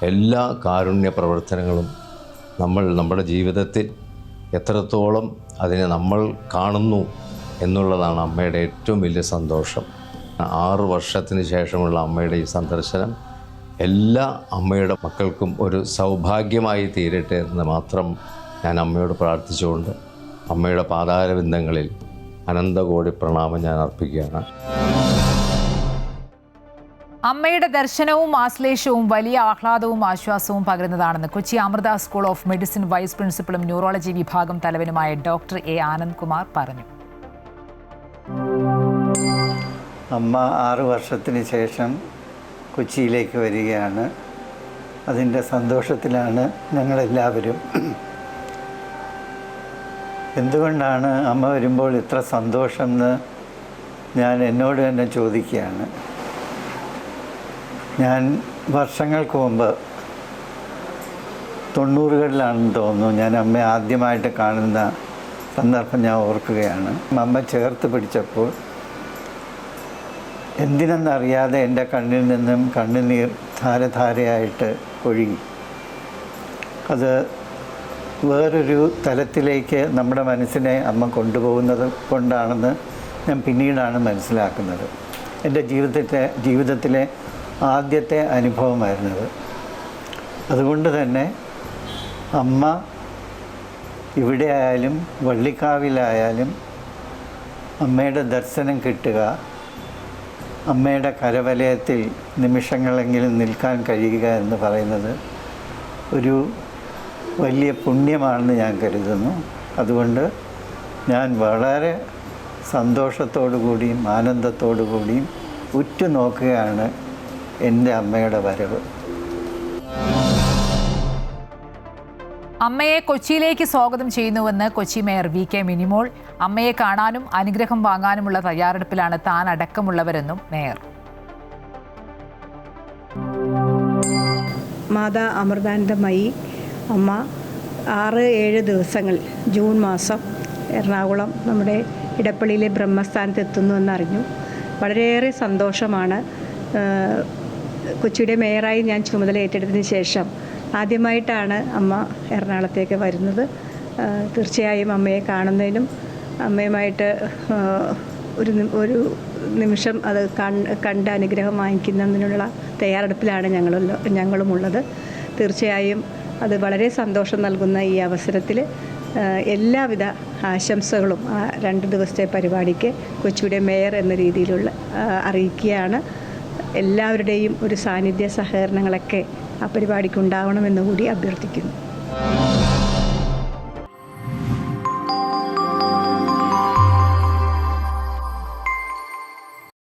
എല്ലാ കാരുണ്യ പ്രവർത്തനങ്ങളും നമ്മുടെ ജീവിതത്തിൽ എത്രത്തോളം അതിനെ നമ്മൾ കാണുന്നു എന്നുള്ളതാണ് അമ്മയുടെ ഏറ്റവും വലിയ സന്തോഷം. 6 വർഷത്തിന് ശേഷമുള്ള അമ്മയുടെ ഈ സന്ദർശനം എല്ലാ അമ്മയുടെ മക്കൾക്കും ഒരു സൗഭാഗ്യമായി തീരട്ടെ എന്ന് മാത്രം ഞാൻ അമ്മയോട് പ്രാർത്ഥിച്ചുകൊണ്ട് അമ്മയുടെ പാതാരബിന്ദങ്ങളിൽ അനന്തകോടി പ്രണാമം ഞാൻ അർപ്പിക്കുകയാണ്. അമ്മയുടെ ദർശനവും ആശ്ലേഷവും വലിയ ആഹ്ലാദവും ആശ്വാസവും പകരുന്നതാണെന്ന് Kochi Amrita school of medicine vice പ്രിൻസിപ്പലും ന്യൂറോളജി വിഭാഗം തലവനുമായ ഡോക്ടർ A. ആനന്ദ് കുമാർ പറഞ്ഞു. അമ്മ 6 വർഷത്തിന് ശേഷം കൊച്ചിയിലേക്ക് വരികയാണ്. അതിൻ്റെ സന്തോഷത്തിലാണ് ഞങ്ങളെല്ലാവരും. എന്തുകൊണ്ടാണ് അമ്മ വരുമ്പോൾ ഇത്ര സന്തോഷം എന്ന് ഞാൻ എന്നോട് തന്നെ ചോദിക്കുകയാണ്. ഞാൻ വർഷങ്ങൾക്ക് മുമ്പ് 90കളിലാണെന്ന് തോന്നുന്നു ഞാൻ അമ്മയെ ആദ്യമായിട്ട് കാണുന്ന സന്ദർഭം ഞാൻ ഓർക്കുകയാണ്. അമ്മ ചേർത്ത് പിടിച്ചപ്പോൾ എന്തിനെന്നറിയാതെ എൻ്റെ കണ്ണിൽ നിന്നും കണ്ണുനീർ ധാരധാരയായിട്ട് ഒഴുകി. അത് വേറൊരു തലത്തിലേക്ക് നമ്മുടെ മനസ്സിനെ അമ്മ കൊണ്ടുപോകുന്നത് കൊണ്ടാണെന്ന് ഞാൻ പിന്നീടാണ് മനസ്സിലാക്കുന്നത്. എൻ്റെ ജീവിതത്തിലെ ആദ്യത്തെ അനുഭവമായിരുന്നത്. അതുകൊണ്ട് തന്നെ അമ്മ ഇവിടെ ആയാലും വള്ളിക്കാവിലായാലും അമ്മയുടെ ദർശനം കിട്ടുക, അമ്മയുടെ കരവലയത്തിൽ നിമിഷങ്ങളെങ്കിലും നിൽക്കാൻ കഴിയുക എന്ന് പറയുന്നത് ഒരു വലിയ പുണ്യമാണെന്ന് ഞാൻ കരുതുന്നു. അതുകൊണ്ട് ഞാൻ വളരെ സന്തോഷത്തോടു കൂടിയും ആനന്ദത്തോടു കൂടിയും ഉറ്റുനോക്കുകയാണ് എൻ്റെ അമ്മയുടെ വരവ്. അമ്മയെ കൊച്ചിയിലേക്ക് സ്വാഗതം ചെയ്യുന്നുവെന്ന് കൊച്ചി മേയർ VK മിനിമോൾ. അമ്മയെ കാണാനും അനുഗ്രഹം വാങ്ങാനുമുള്ള തയ്യാറെടുപ്പിലാണ് താൻ അടക്കമുള്ളവരെന്നും മേയർ. മാതാ അമൃതാനന്ദമയി അമ്മ 6-7 ദിവസങ്ങൾ ജൂൺ മാസം എറണാകുളം നമ്മുടെ ഇടപ്പള്ളിയിലെ ബ്രഹ്മസ്ഥാനത്ത് എത്തുന്നുവെന്നറിഞ്ഞു. വളരെയേറെ സന്തോഷമാണ്. കൊച്ചിയുടെ മേയറായി ഞാൻ ചുമതല ഏറ്റെടുത്തതിന് ശേഷം ആദ്യമായിട്ടാണ് അമ്മ എറണാകുളത്തേക്ക് വരുന്നത്. തീർച്ചയായും അമ്മയെ കാണുന്നതിനും അമ്മയുമായിട്ട് ഒരു നിമിഷം അത് കണ്ട് അനുഗ്രഹം വാങ്ങിക്കുന്നതിനുള്ള തയ്യാറെടുപ്പിലാണ് ഞങ്ങളുമുള്ളത്. തീർച്ചയായും അത് വളരെ സന്തോഷം നൽകുന്ന ഈ അവസരത്തിൽ എല്ലാവിധ ആശംസകളും ആ 2 ദിവസത്തെ പരിപാടിക്ക് കൊച്ചിയുടെ മേയർ എന്ന രീതിയിലുള്ള അറിയിക്കുകയാണ്. എല്ലാവരുടെയും ഒരു സാന്നിധ്യ സഹകരണങ്ങളൊക്കെ ആ പരിപാടിക്ക് ഉണ്ടാവണമെന്ന് കൂടി അഭ്യർത്ഥിക്കുന്നു.